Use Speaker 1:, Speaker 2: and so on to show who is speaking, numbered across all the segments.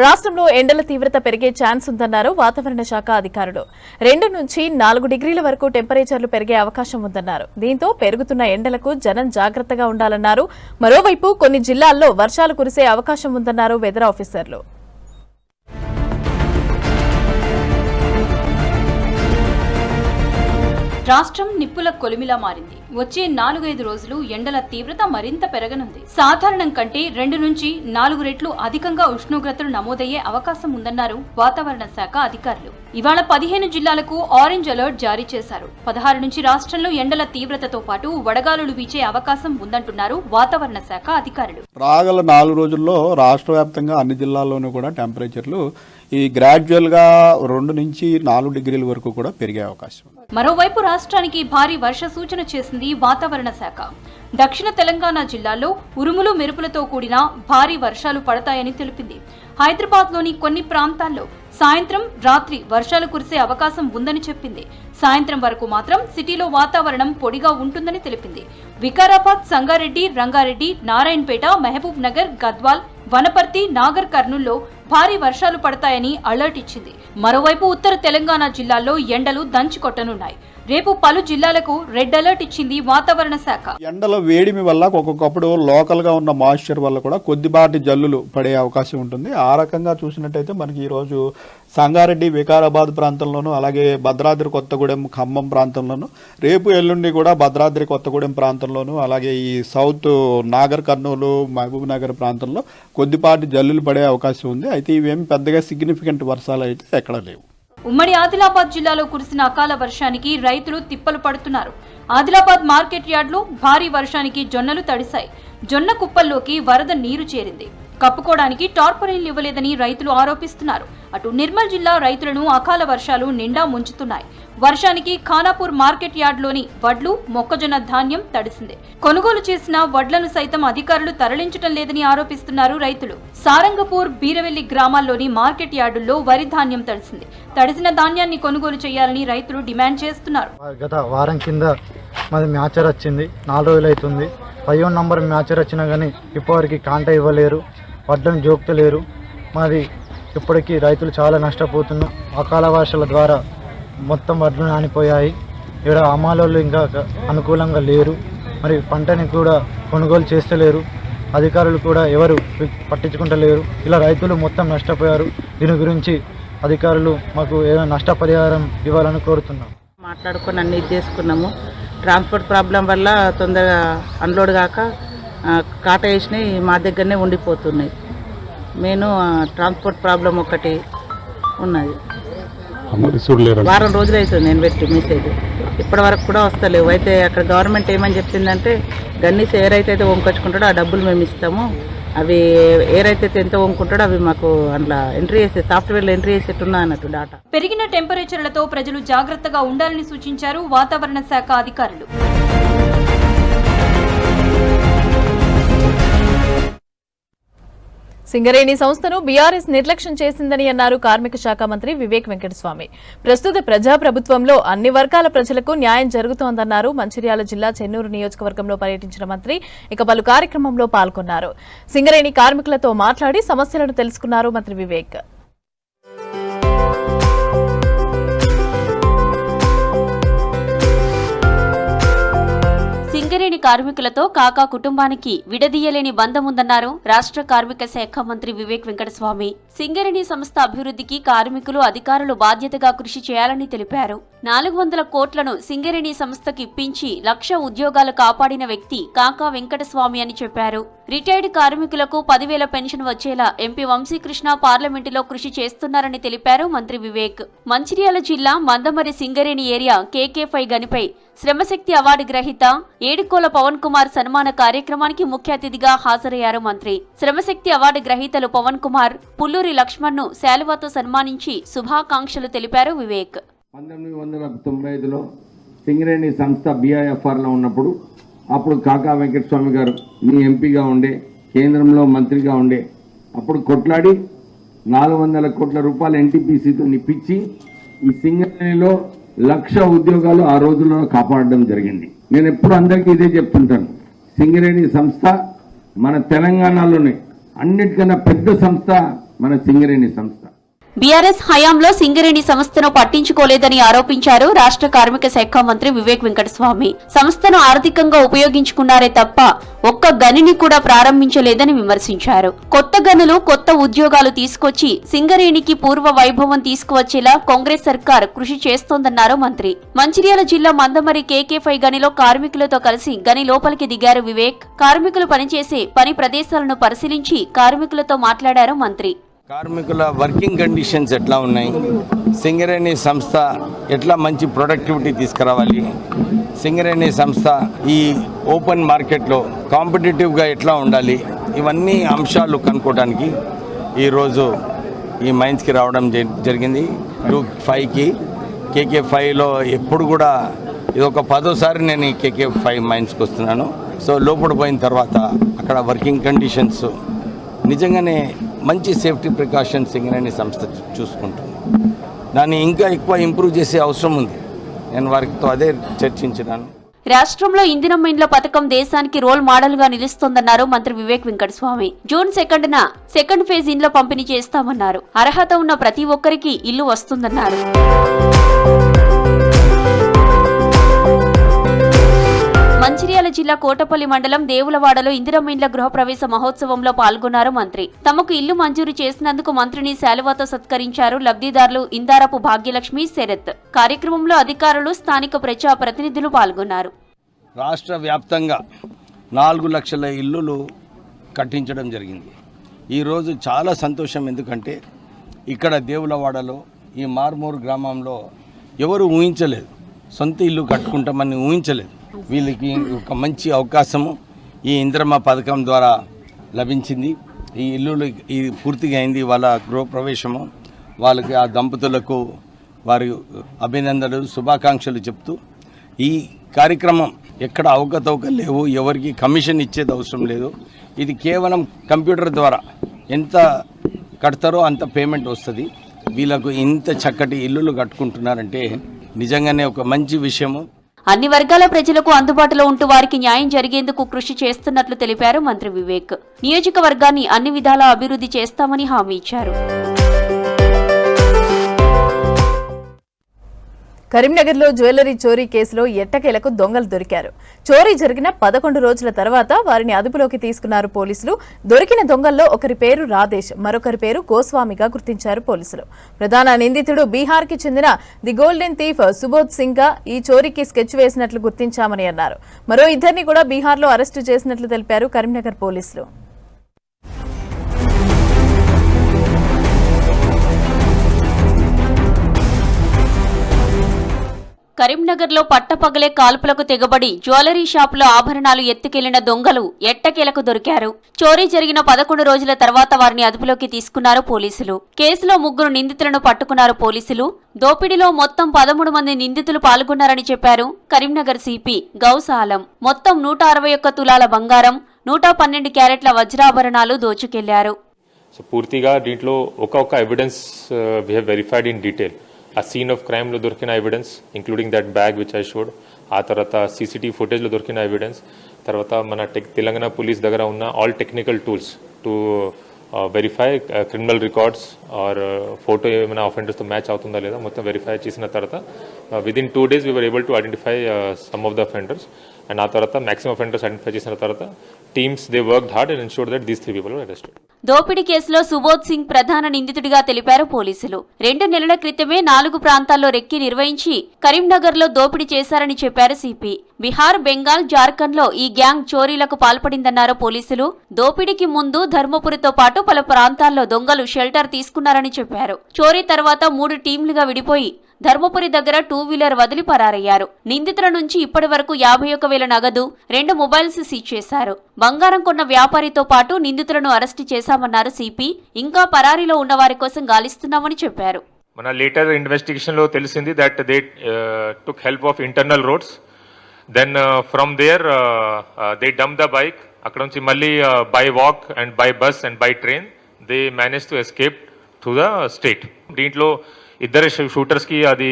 Speaker 1: రాష్ట్రంలో ఎండల తీవ్రత పెరిగే ఛాన్స్ ఉందన్నారు వాతావరణ శాఖ అధికారులు. 2 నుంచి 4 డిగ్రీల వరకు టెంపరేచర్లు పెరిగే అవకాశం ఉందన్నారు. దీంతో పెరుగుతున్న ఎండలకు జనం జాగ్రత్తగా ఉండాలన్నారు. మరోవైపు కొన్ని జిల్లాల్లో వర్షాలు కురిసే అవకాశం ఉందన్నారు వెదర్ ఆఫీసర్లు.
Speaker 2: రాష్ట్రం నిప్పుల కొలిమిలా మారింది. వచ్చే 4-5 రోజులు ఎండల తీవ్రత మరింత పెరగనుంది. సాధారణం కంటే 2 నుంచి 4 రెట్లు అధికంగా ఉష్ణోగ్రతలు నమోదయ్యే అవకాశం ఉందన్నారు వాతావరణ శాఖ అధికారులు. ఇవాళ 15 జిల్లాలకు ఆరెంజ్ అలర్ట్ జారీ చేశారు. 16 నుంచి రాష్ట్రంలో ఎండల తీవ్రతతో పాటు వడగాలులు వీచే అవకాశం ఉందంటున్నారు వాతావరణ శాఖ అధికారులు.
Speaker 3: రాగల 4 రోజుల్లో రాష్ట్ర వ్యాప్తంగా అన్ని జిల్లాల్లోనూ కూడా టెంపరేచర్లు ఈ గ్రాడ్యువల్ గా 2 నుంచి 4 డిగ్రీల వరకు కూడా పెరిగే అవకాశం ఉంది.
Speaker 2: మరోవైపు రాష్ట్రానికి భారీ వర్ష సూచన చేసింది వాతావరణ శాఖ. దక్షిణ తెలంగాణ జిల్లాల్లో ఉరుములు మెరుపులతో కూడిన భారీ వర్షాలు పడతాయని తెలిపింది. హైదరాబాద్లోని కొన్ని ప్రాంతాల్లో సాయంత్రం రాత్రి వర్షాలు కురిసే అవకాశం ఉందని చెప్పింది. సాయంత్రం వరకు మాత్రం సిటీలో వాతావరణం పొడిగా ఉంటుందని తెలిపింది. వికారాబాద్, సంగారెడ్డి, రంగారెడ్డి, నారాయణపేట, మహబూబ్ నగర్, గద్వాల్, వనపర్తి, నాగర్ కర్నూల్లో భారీ వర్షాలు పడతాయని అలర్ట్ ఇచ్చింది. మరోవైపు ఉత్తర తెలంగాణ జిల్లాల్లో ఎండలు దంచికొట్టనున్నాయి. రేపు పలు జిల్లాలకు రెడ్ అలర్ట్ ఇచ్చింది వాతావరణ శాఖ.
Speaker 3: ఎండల వేడిమి వల్ల ఒక్కొక్కప్పుడు లోకల్ గా ఉన్న మాయిశ్చర్ వల్ల కూడా కొద్దిపాటి జల్లులు పడే అవకాశం ఉంటుంది. ఆ రకంగా చూసినట్టయితే మనకి ఈ రోజు సంగారెడ్డి, వికారాబాద్ ప్రాంతంలోనూ, అలాగే భద్రాద్రి కొత్తగూడెం, ఖమ్మం ప్రాంతంలోనూ, రేపు ఎల్లుండి కూడా భద్రాద్రి కొత్తగూడెం ప్రాంతంలోనూ, అలాగే ఈ సౌత్ నాగర్ కర్నూలు, మహబూబ్ నగర్ ప్రాంతంలో కొద్దిపాటి జల్లులు పడే అవకాశం ఉంది. అయితే ఇవేమి పెద్దగా సిగ్నిఫికెంట్ వర్షాలు అయితే ఎక్కడ లేవు.
Speaker 2: ఉమ్మడి ఆదిలాబాద్ జిల్లాలో కురిసిన అకాల వర్షానికి రైతులు తిప్పలు పడుతున్నారు. ఆదిలాబాద్ మార్కెట్ యార్డ్లో భారీ వర్షానికి జొన్నలు తడిశాయి. జొన్న కుప్పల్లోకి వరద నీరు చేరింది. కప్పుకోవడానికి టార్పలిన్లు ఇవ్వలేదని రైతులు ఆరోపిస్తున్నారు. అటు నిర్మల్ జిల్లా రైతులను అకాల వర్షాలు నిండా ముంచుతున్నాయి. వర్షానికి ఖానాపూర్ మార్కెట్ యార్డ్లోని వడ్లు, మొక్కజొన్న ధాన్యం తడిసింది. కొనుగోలు చేసిన వడ్లను సైతం అధికారులు తరలించడం లేదని ఆరోపిస్తున్నారు రైతులు. సారంగపూర్, బీరవెల్లి గ్రామాల్లోని మార్కెట్ యార్డుల్లో వరి ధాన్యం తడిసింది. తడిసిన ధాన్యాన్ని కొనుగోలు చేయాలని రైతులు డిమాండ్ చేస్తున్నారు.
Speaker 4: గత వారం కింద మాది మ్యాచర్ వచ్చింది, 4 రోజులు అవుతుంది. 10వ నంబర్ మ్యాచర్ వచ్చినా కానీ ఇప్పటివరకు కాంటా ఇవ్వలేరు, వడ్లను జోక్తలేరు. మాది ఇప్పటికీ రైతులు చాలా నష్టపోతున్నాం. అకాల వర్షాల ద్వారా మొత్తం వడ్లు నానిపోయాయి. ఇక్కడ అమ్మాలోళ్ళు ఇంకా అనుకూలంగా లేరు. మరి పంటని కూడా కొనుగోలు చేస్తలేరు. అధికారులు కూడా ఎవరు పట్టించుకుంటలేరు. ఇలా రైతులు మొత్తం నష్టపోయారు. దీని గురించి అధికారులు మాకు ఏదైనా నష్టపరిహారం ఇవ్వాలని కోరుతున్నాం.
Speaker 5: మాట్లాడుకొని అన్ని చేసుకున్నాము. ట్రాన్స్పోర్ట్ ప్రాబ్లం వల్ల తొందరగా అన్లోడ్ కాక కాట వేసినాయి మా దగ్గరనే ఉండిపోతున్నాయి. మెయిన్ ట్రాన్స్పోర్ట్ ప్రాబ్లం ఒకటి ఉన్నది. వారం రోజులు అవుతుంది నేను పెట్టి మెసేజ్, ఇప్పటి వరకు కూడా వస్తలేవు. అయితే అక్కడ గవర్నమెంట్ ఏమని చెప్పిందంటే గన్నీస్ ఏరైతే వంకొచ్చుకుంటాడో ఆ డబ్బులు మేము ఇస్తాము, అవి ఏరైతే ఎంత వంకుంటాడో అవి మాకు అందులో ఎంట్రీ చేసే సాఫ్ట్వేర్లో ఎంట్రీ చేసేట్టున్నా అన్నట్టు డాటా.
Speaker 2: పెరిగిన టెంపరేచర్లతో ప్రజలు జాగ్రత్తగా ఉండాలని సూచించారు వాతావరణ శాఖ అధికారులు.
Speaker 1: సింగరేణి సంస్థను బీఆర్ఎస్ నిర్లక్ష్యం చేసిందని అన్నారు కార్మిక శాఖ మంత్రి వివేక్ వెంకటస్వామి. ప్రస్తుత ప్రజాప్రభుత్వంలో అన్ని వర్గాల ప్రజలకు న్యాయం జరుగుతోందన్నారు. మంచిర్యాల జిల్లా చెన్నూరు నియోజకవర్గంలో పర్యటించిన మంత్రి పలు కార్యక్రమంలో పాల్గొన్నారు. సింగరేణి కార్మికులతో మాట్లాడి సమస్యలను తెలుసుకున్నారు మంత్రి వివేక్.
Speaker 6: సింగరేణి కార్మికులతో కాకా కుటుంబానికి విడదీయలేని బంధం ఉందన్నారు రాష్ట్ర కార్మిక శాఖ మంత్రి వివేక్ వెంకటస్వామి. సింగరేణి సంస్థ అభివృద్ధికి కార్మికులు, అధికారులు బాధ్యతగా కృషి చేయాలని తెలిపారు. 400 కోట్లను సింగరేణి సంస్థకి ఇప్పించి 1,00,000 ఉద్యోగాలు కాపాడిన వ్యక్తి కాకా వెంకటస్వామి అని చెప్పారు. రిటైర్డ్ కార్మికులకు 10,000 పెన్షన్ వచ్చేలా ఎంపీ వంశీకృష్ణ పార్లమెంటులో కృషి చేస్తున్నారని తెలిపారు మంత్రి వివేక్. మంచిర్యాల జిల్లా మందమరి సింగరేణి ఏరియా KK5 గనిపై శ్రమశక్తి అవార్డు గ్రహీత ఏడుకోల పవన్ కుమార్ సన్మాన కార్యక్రమానికి ముఖ్య అతిథిగా హాజరయ్యారు మంత్రి. శ్రమశక్తి అవార్డు గ్రహీతలు పవన్ కుమార్, పుల్లూరి లక్ష్మణ్ను శాలువాతో సన్మానించి శుభాకాంక్షలు తెలిపారు వివేక్.
Speaker 7: 1995లో సింగరేణి సంస్థ BIFRలో ఉన్నప్పుడు అప్పుడు కాకా వెంకటస్వామి గారు మీ ఎంపీగా ఉండే, కేంద్రంలో మంత్రిగా ఉండే, అప్పుడు కొట్లాడి 400 కోట్ల రూపాయలు NTPCతో నిప్పించి ఈ సింగరేణిలో 1,00,000 ఉద్యోగాలు ఆ రోజుల్లో కాపాడడం జరిగింది. నేను ఎప్పుడు అందరికీ ఇదే చెప్తుంటాను, సింగరేణి సంస్థ మన తెలంగాణలోనే అన్నిటికన్నా పెద్ద సంస్థ మన సింగరేణి సంస్థ.
Speaker 6: బీఆర్ఎస్ హయాంలో సింగరేణి సంస్థను పట్టించుకోలేదని ఆరోపించారు రాష్ట్ర కార్మిక శాఖ మంత్రి వివేక్ వెంకటస్వామి. సంస్థను ఆర్థికంగా ఉపయోగించుకున్నారే తప్ప ఒక్క గనిని కూడా ప్రారంభించలేదని విమర్శించారు. కొత్త గనులు, కొత్త ఉద్యోగాలు తీసుకొచ్చి సింగరేణికి పూర్వ వైభవం తీసుకువచ్చేలా కాంగ్రెస్ సర్కార్ కృషి చేస్తోందన్నారు మంత్రి. మంచిర్యాల జిల్లా మందమరి KK5 గనిలో కార్మికులతో కలిసి గని లోపలికి దిగారు వివేక్. కార్మికులు పనిచేసే పని ప్రదేశాలను పరిశీలించి కార్మికులతో మాట్లాడారు మంత్రి.
Speaker 8: కార్మికుల వర్కింగ్ కండిషన్స్ ఎట్లా ఉన్నాయి, సింగరేణి సంస్థ ఎట్లా మంచి ప్రొడక్టివిటీ తీసుకురావాలి, సింగరేణి సంస్థ ఈ ఓపెన్ మార్కెట్లో కాంపిటేటివ్గా ఎట్లా ఉండాలి, ఇవన్నీ అంశాలు కనుక్కోవడానికి ఈరోజు ఈ మైన్స్కి రావడం జరిగింది. 25కి KK5లో ఎప్పుడు కూడా ఇది ఒక 10వ నేను ఈ KK5 మైన్స్కి వస్తున్నాను. సో లోపల పోయిన తర్వాత అక్కడ వర్కింగ్ కండిషన్స్ నిజంగానే మంచి సేఫ్టీ ప్రికాషన్స్ సింగరేణి సంస్థ చూసుకుంటుంది. దాన్ని ఇంకా ఎక్కువ ఇంప్రూవ్ చేసే అవసరం ఉంది. నేను వారితో అదే చర్చించినాను.
Speaker 6: రాష్ట్రంలో ఇందిరమ్మ ఇండ్ల పథకం దేశానికి రోల్ మోడల్ గా నిలుస్తోందన్నారు మంత్రి వివేక్ వెంకటస్వామి. జూన్ 2న సెకండ్ ఫేజ్ ఇండ్ల పంపిణీ చేస్తామన్నారు. అర్హత ఉన్న ప్రతి ఒక్కరికి ఇల్లు వస్తుందన్నారు. మంచిర్యాల జిల్లా కోటపల్లి మండలం దేవులవాడలో ఇందిరమ్మ ఇండ్ల గృహప్రవేశ మహోత్సవంలో పాల్గొన్నారు మంత్రి. తమకు ఇల్లు మంజూరు చేసినందుకు మంత్రిని శాలువాతో సత్కరించారు లబ్ధిదారులు ఇందారపు భాగ్యలక్ష్మి, శరత్. కార్యక్రమంలో అధికారులు, స్థానిక ప్రజా ప్రతినిధులు పాల్గొన్నారు.
Speaker 8: రాష్ట్ర వ్యాప్తంగా 4 లక్షల ఇల్లులు కట్టించడం జరిగింది. ఈరోజు చాలా సంతోషం. ఎందుకంటే ఇక్కడ దేవులవాడలో ఈ మార్మూరు గ్రామంలో ఎవరు ఊహించలేదు, సొంత ఇల్లు కట్టుకుంటామని ఊహించలేదు. వీళ్ళకి ఒక మంచి అవకాశము ఈ ఇందిరమ్మ పథకం ద్వారా లభించింది. ఈ ఇల్లులు ఇది పూర్తిగా అయింది. వాళ్ళ గృహప్రవేశము, వాళ్ళకి ఆ దంపతులకు వారి అభినందనలు, శుభాకాంక్షలు చెప్తూ ఈ కార్యక్రమం ఎక్కడ అవకతవకలు లేవు, ఎవరికి కమిషన్ ఇచ్చేది అవసరం లేదు. ఇది కేవలం కంప్యూటర్ ద్వారా ఎంత కడతారో అంత పేమెంట్ వస్తుంది. వీళ్ళకు ఇంత చక్కటి ఇల్లులు కట్టుకుంటున్నారంటే నిజంగానే ఒక మంచి విషయము.
Speaker 6: అన్ని వర్గాల ప్రజలకు అందుబాటులో ఉంటూ వారికి న్యాయం జరిగేందుకు కృషి చేస్తున్నట్లు తెలిపారు మంత్రి వివేక్. నియోజకవర్గాన్ని అన్ని విధాలా అభివృద్ధి చేస్తామని హామీ ఇచ్చారు.
Speaker 1: కరీంనగర్లో జ్యువెలరీ చోరీ కేసులో ఎట్టకేలకు దొంగలు దొరికారు. చోరీ జరిగిన 11 రోజుల తర్వాత వారిని అదుపులోకి తీసుకున్నారు పోలీసులు. దొరికిన దొంగల్లో ఒకరి పేరు రాధేష్, మరొకరి పేరు గోస్వామిగా గుర్తించారు పోలీసులు. ప్రధాన నిందితుడు బీహార్కి చెందిన the golden thief Subodh Singh గా ఈ చోరీకి స్కెచ్ వేసినట్లు గుర్తించామని అన్నారు. మరో ఇద్దరిని కూడా బీహార్లో అరెస్టు చేసినట్లు తెలిపారు కరీంనగర్ పోలీసులు.
Speaker 6: కరీంనగర్లో పట్టపగలే కాల్పులకు తెగబడి జ్యువెలరీ షాపులో ఆభరణాలు ఎత్తుకెళ్లిన దొంగలు ఎట్టకేలకు దొరికారు. చోరీ జరిగిన 11 రోజుల తర్వాత వారిని అదుపులోకి తీసుకున్నారు పోలీసులు. కేసులో 3 నిందితులను పట్టుకున్నారు పోలీసులు. దోపిడీలో మొత్తం 13 మంది నిందితులు పాల్గొన్నారని చెప్పారు కరీంనగర్ సిపి గౌస్ ఆలం. మొత్తం 161 తులాల బంగారం, 112 క్యారెట్ల వజ్రాభరణాలు దోచుకెళ్లారు.
Speaker 9: పూర్తిగా దీంట్లో ఒక evidence we have verified in detail. ఆ సీన్ ఆఫ్ క్రైమ్లో దొరికిన evidence including that bag which I showed, ఆ తర్వాత సీసీటీవీ ఫుటేజ్లో దొరికిన ఎవిడెన్స్, తర్వాత మన తెలంగాణ పోలీస్ దగ్గర ఉన్న all technical tools to verify criminal records are photo ఏమైనా అఫెండర్స్తో మ్యాచ్ అవుతుందా లేదా మొత్తం వెరిఫై చేసిన తర్వాత within 2 days we were able to identify some of the offenders. And ఆ తర్వాత మ్యాక్సిమం అఫెండర్స్ ఐడెంటిఫై చేసిన తర్వాత teams they worked hard and ensured that these 3 people were arrested.
Speaker 6: దోపిడీ కేసులో సుబోధ్ సింగ్ ప్రధాన నిందితుడిగా తెలిపారు పోలీసులు. 2 నెలల క్రితమే 4 ప్రాంతాల్లో రెక్కి నిర్వహించి కరీంనగర్లో దోపిడీ చేశారని చెప్పారు సిపి. బీహార్, బెంగాల్, జార్ఖండ్లో ఈ గ్యాంగ్ చోరీలకు పాల్పడిందన్నారు పోలీసులు. దోపిడీకి ముందు ధర్మపురితో పాటు పలు ప్రాంతాల్లో దొంగలు షెల్టర్ తీసుకున్నారని చెప్పారు. చోరీ తర్వాత 3 టీంలుగా విడిపోయి ధర్మపురి దగ్గర 2-వీలర్ వదిలి పరారయ్యారు. నిందితుల నుంచి ఇప్పటి వరకు 51,000 నగదు, 2 మొబైల్స్ సీజ్ చేశారు. బంగారం కొన్న వ్యాపారితో పాటు నిందితులను అరెస్టు చేశామన్నారు సిపి. ఇంకా పరారీలో ఉన్న వారి కోసం గాలిస్తున్నామని చెప్పారు.
Speaker 9: మన లేటర్ ఇన్వెస్టిగేషన్ లో తెలిసింది that they took help of internal roads, then from there they dump the bike. అక్కడ నుంచి మళ్ళీ by walk and by bus and by train they manage to escape to the state. దీంట్లో 2 shooters కి అది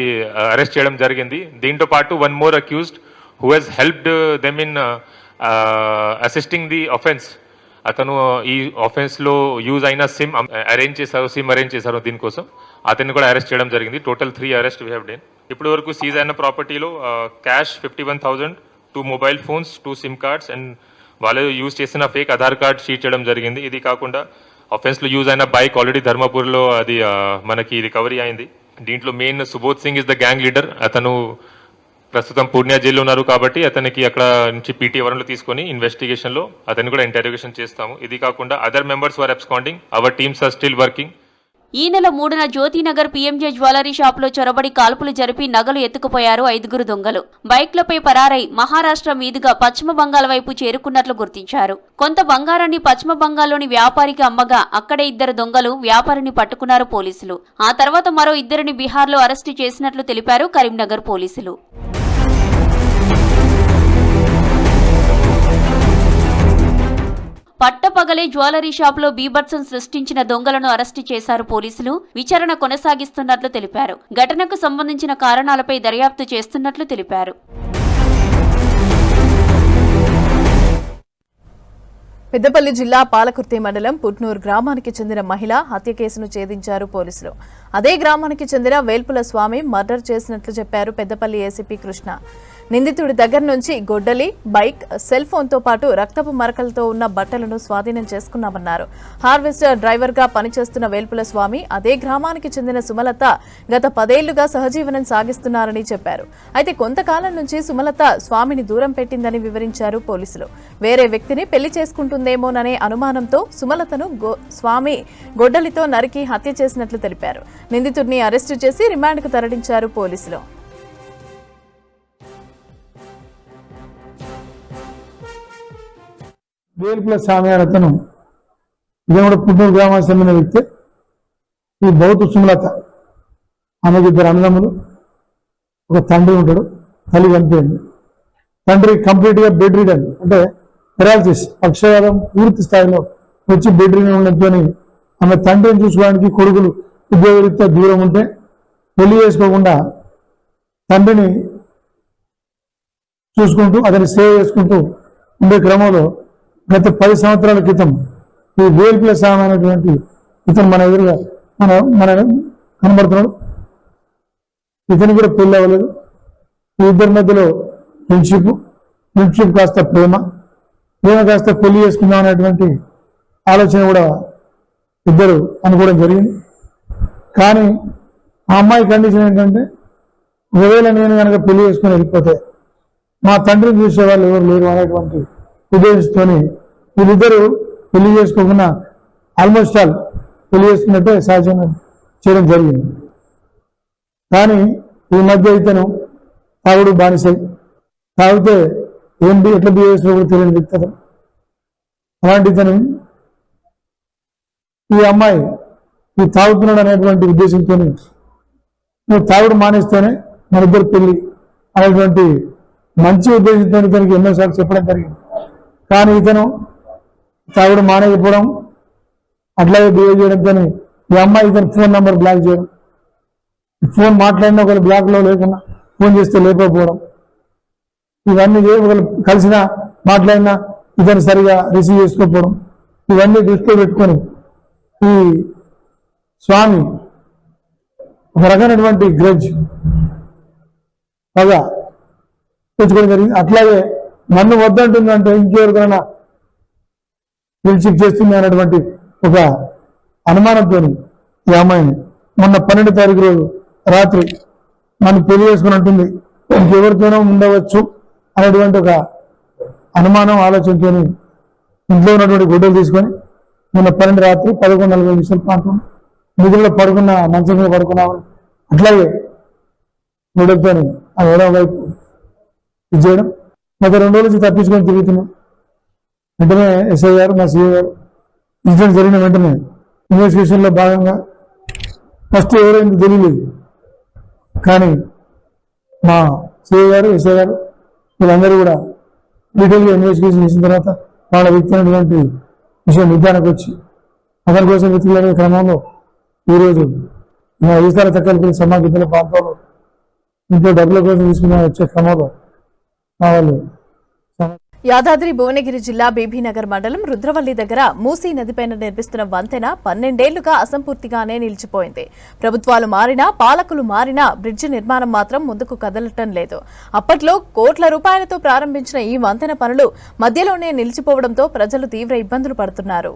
Speaker 9: arrest చేయడం జరిగింది. దీంతో పాటు 1 more accused who has helped them in assisting the offense అతను ఈ ఆఫెన్స్లో యూజ్ అయిన సిమ్ అరేంజ్ చేశారు దీనికోసం అతన్ని కూడా అరెస్ట్ చేయడం జరిగింది. Total 3 arrest we have done. ఇప్పటి వరకు సీజ్ అయిన ప్రాపర్టీలో cash 51,000, 2 mobile phones, 2 SIM cards and వాళ్ళు యూజ్ చేసిన ఫేక్ ఆధార్ కార్డ్ షీట్ చేయడం జరిగింది. ఇది కాకుండా ఆఫెన్స్లో యూజ్ అయిన బైక్ ఆల్రెడీ ధర్మపూర్లో అది మనకి రికవరీ అయింది. దీంట్లో main Subodh Singh is the gang leader. అతను ప్రస్తుతం పూర్ణియా జైల్లో ఉన్నారు కాబట్టి అతనికి అక్కడ నుంచి పీటీ వరంలో తీసుకొని ఇన్వెస్టిగేషన్లో అతన్ని కూడా ఇంటరోగేషన్ చేస్తాము. ఇది కాకుండా other members were absconding, our teams are still working.
Speaker 6: ఈ నెల 3న జ్యోతినగర్ పీఎంజే జ్యువెలరీ షాపులో చొరబడి కాల్పులు జరిపి నగలు ఎత్తుకుపోయారు 5 దొంగలు. బైక్లపై పరారై మహారాష్ట్ర మీదుగా పశ్చిమ బంగాల్ వైపు చేరుకున్నట్లు గుర్తించారు. కొంత బంగారాన్ని పశ్చిమ బంగాల్లోని వ్యాపారికి అమ్మగా అక్కడే 2 దొంగలు వ్యాపారిని పట్టుకున్నారు పోలీసులు. ఆ తర్వాత మరో 2ని బీహార్లో అరెస్టు చేసినట్లు తెలిపారు కరీంనగర్ పోలీసులు. పట్టపగలే జ్యువెలరీ షాపులో బీభత్సం సృష్టించిన దొంగలను అరెస్టు చేశారు పోలీసులు. విచారణ కొనసాగిస్తున్నట్లు తెలిపారు. ఘటనకు సంబంధించిన కారణాలపై దర్యాప్తు చేస్తున్నట్లు తెలిపారు.
Speaker 1: పెద్దపల్లి జిల్లా పాలకుర్తి మండలం పుట్నూరు గ్రామానికి చెందిన మహిళ హత్య కేసును ఛేదించారు పోలీసులు. అదే గ్రామానికి చెందిన వేల్పుల స్వామి మర్డర్ చేసినట్లు చెప్పారు పెద్దపల్లి ఏసీపీ కృష్ణ. నిందితుడి దగ్గర నుంచి గొడ్డలి, బైక్, సెల్ ఫోన్తో పాటు రక్తపు మరకలతో ఉన్న బట్టలను స్వాధీనం చేసుకున్నామన్నారు. హార్వెస్టర్ డ్రైవర్గా పనిచేస్తున్న వేల్పుల స్వామి అదే గ్రామానికి చెందిన సుమలత గత 10 ఏళ్లుగా సహజీవనం సాగిస్తున్నారని చెప్పారు. అయితే కొంతకాలం నుంచి సుమలత స్వామిని దూరం పెట్టిందని వివరించారు పోలీసులు. వేరే వ్యక్తిని పెళ్లి చేసుకుంటుందేమోననే అనుమానంతో సుమలతను స్వామి గొడ్డలితో నరికి హత్య చేసినట్లు తెలిపారు. నిందితుడిని అరెస్టు చేసి రిమాండ్కు తరలించారు పోలీసులు.
Speaker 10: వేల్పుల స్వామి గారు అతను ఇదే కూడా పుట్నూరు గ్రామానికి చెందిన వ్యక్తి. ఈ బౌతు సుమలత ఆమెకు 2 అన్నదమ్ములు, ఒక తండ్రి ఉంటాడు, తల్లి చనిపోయింది. తండ్రి కంప్లీట్గా బెడ్ రిడన్, అంటే పెరాలసిస్, పక్షవాదం పూర్తి స్థాయిలో వచ్చి బెడ్ రిడన్ ఉండడంతో ఆమె తండ్రిని చూసుకోవడానికి కొడుకులు ఉద్యోగరీత్యా దూరం ఉంటే పెళ్లి చేసుకోకుండా తండ్రిని చూసుకుంటూ అతన్ని సేవ్ చేసుకుంటూ ఉండే క్రమంలో గత 10 సంవత్సరాల క్రితం ఈ వేల్పుల స్వామి అనేటువంటి ఇతను మన ఎదురుగా మన కనబడుతున్నాడు. ఇతను కూడా పెళ్లి అవ్వలేదు. ఈ ఇద్దరి మధ్యలో ఫ్రెండ్షిప్ కాస్త ప్రేమ కాస్త పెళ్లి చేసుకుందాం అనేటువంటి ఆలోచన కూడా ఇద్దరు అనుకోవడం జరిగింది. కానీ ఆ అమ్మాయి కండిషన్ ఏంటంటే, ఒకవేళ నేను కనుక పెళ్లి చేసుకుని వెళ్ళిపోతే మా తండ్రిని చూసే వాళ్ళు ఎవరు లేరు అనేటువంటి ఉద్దేశంతో వీళ్ళిద్దరూ పెళ్లి చేసుకోకుండా ఆల్మోస్ట్ ఆల్ పెళ్లి చేసుకున్నట్టే సహజంగా చేయడం జరిగింది. కానీ ఈ మధ్య ఇతను తాగుడు బానిసై తాగితే ఏంటి ఎట్లా బిహేవ్ చేసినా కూడా తెలియని వ్యక్తి అతను. అలాంటి ఇతను ఈ అమ్మాయి ఈ తాగుతున్నాడు అనేటువంటి ఉద్దేశంతో నువ్వు తాగుడు మానేస్తేనే మన ఇద్దరు పెళ్లి అనేటువంటి మంచి ఉద్దేశంతో ఇతనికి ఎన్నోసార్లు చెప్పడం జరిగింది. కానీ ఇతను తాగుడు మానేయకపోవడం, అట్లాగే బిహేవ్ చేయడంతో ఈ అమ్మాయి ఇతను ఫోన్ నెంబర్ బ్లాక్ చేయడం, ఫోన్ మాట్లాడినా ఒకరు బ్లాక్లో లేకుండా ఫోన్ చేస్తే లేకపోవడం, ఇవన్నీ ఒకరు కలిసినా మాట్లాడినా ఇతను సరిగా రిసీవ్ చేసుకోకపోవడం, ఇవన్నీ దృష్టిలో పెట్టుకొని ఈ స్వామి ఒక రకమైనటువంటి గ్రడ్జ్ పగా తెచ్చుకోవడం జరిగింది. అట్లాగే నన్ను వద్దంటుందంటే ఇంకెవరికైనా ఫ్రెండ్షిప్ చేస్తుంది అనేటువంటి ఒక అనుమానంతో ఈ అమ్మాయిని మొన్న 12వ తారీఖు రోజు రాత్రి నన్ను పెళ్లి చేసుకుని ఉంటుంది, ఇంకెవరితోనో ఉండవచ్చు అనేటువంటి ఒక అనుమానం ఆలోచనతో ఇంట్లో ఉన్నటువంటి గుడ్డలు తీసుకొని మొన్న 12 రాత్రి 11:40 ప్రాంతం నిధుల్లో పడుకున్న మంచం మీద పడుకున్నామని అట్లాగే గుడ్డలతో ఆ ఎడమ వైపు ఇది చేయడం. గత 2 రోజుల నుంచి తప్పించుకొని తిరుగుతున్నాం. వెంటనే ఎస్ఐ గారు, మా సిఐ గారు ఇన్సిడెంట్ జరిగిన వెంటనే ఇన్వెస్టిగేషన్లో భాగంగా ఫస్ట్ ఎవరైంది తెలియలేదు, కానీ మా సిఐ గారు, ఎస్ఐ గారు వీళ్ళందరూ కూడా డీటెయిల్గా ఇన్వెస్టిగేషన్ చేసిన తర్వాత వాళ్ళ వ్యక్తి అయినటువంటి విషయం నిర్ధారణకు వచ్చి అతని కోసం వెతుకులనే క్రమంలో ఈరోజు మా ఈసారి తక్కలపల్లి సమాజ ప్రాంతంలో ఇంట్లో డబ్బుల కోసం తీసుకుని వచ్చే క్రమంలో మా వాళ్ళు
Speaker 1: యాదాద్రి భువనగిరి జిల్లా బీబీనగర్ మండలం రుద్రవల్లి దగ్గర మూసీ నదిపైన నిర్మిస్తున్న వంతెన 12 ఏళ్లుగా అసంపూర్తిగానే నిలిచిపోయింది. ప్రభుత్వాలు మారినా, పాలకులు మారినా బ్రిడ్జి నిర్మాణం మాత్రం ముందుకు కదలటం లేదు. అప్పట్లో కోట్ల రూపాయలతో ప్రారంభించిన ఈ వంతెన పనులు మధ్యలోనే నిలిచిపోవడంతో ప్రజలు తీవ్ర ఇబ్బందులు పడుతున్నారు.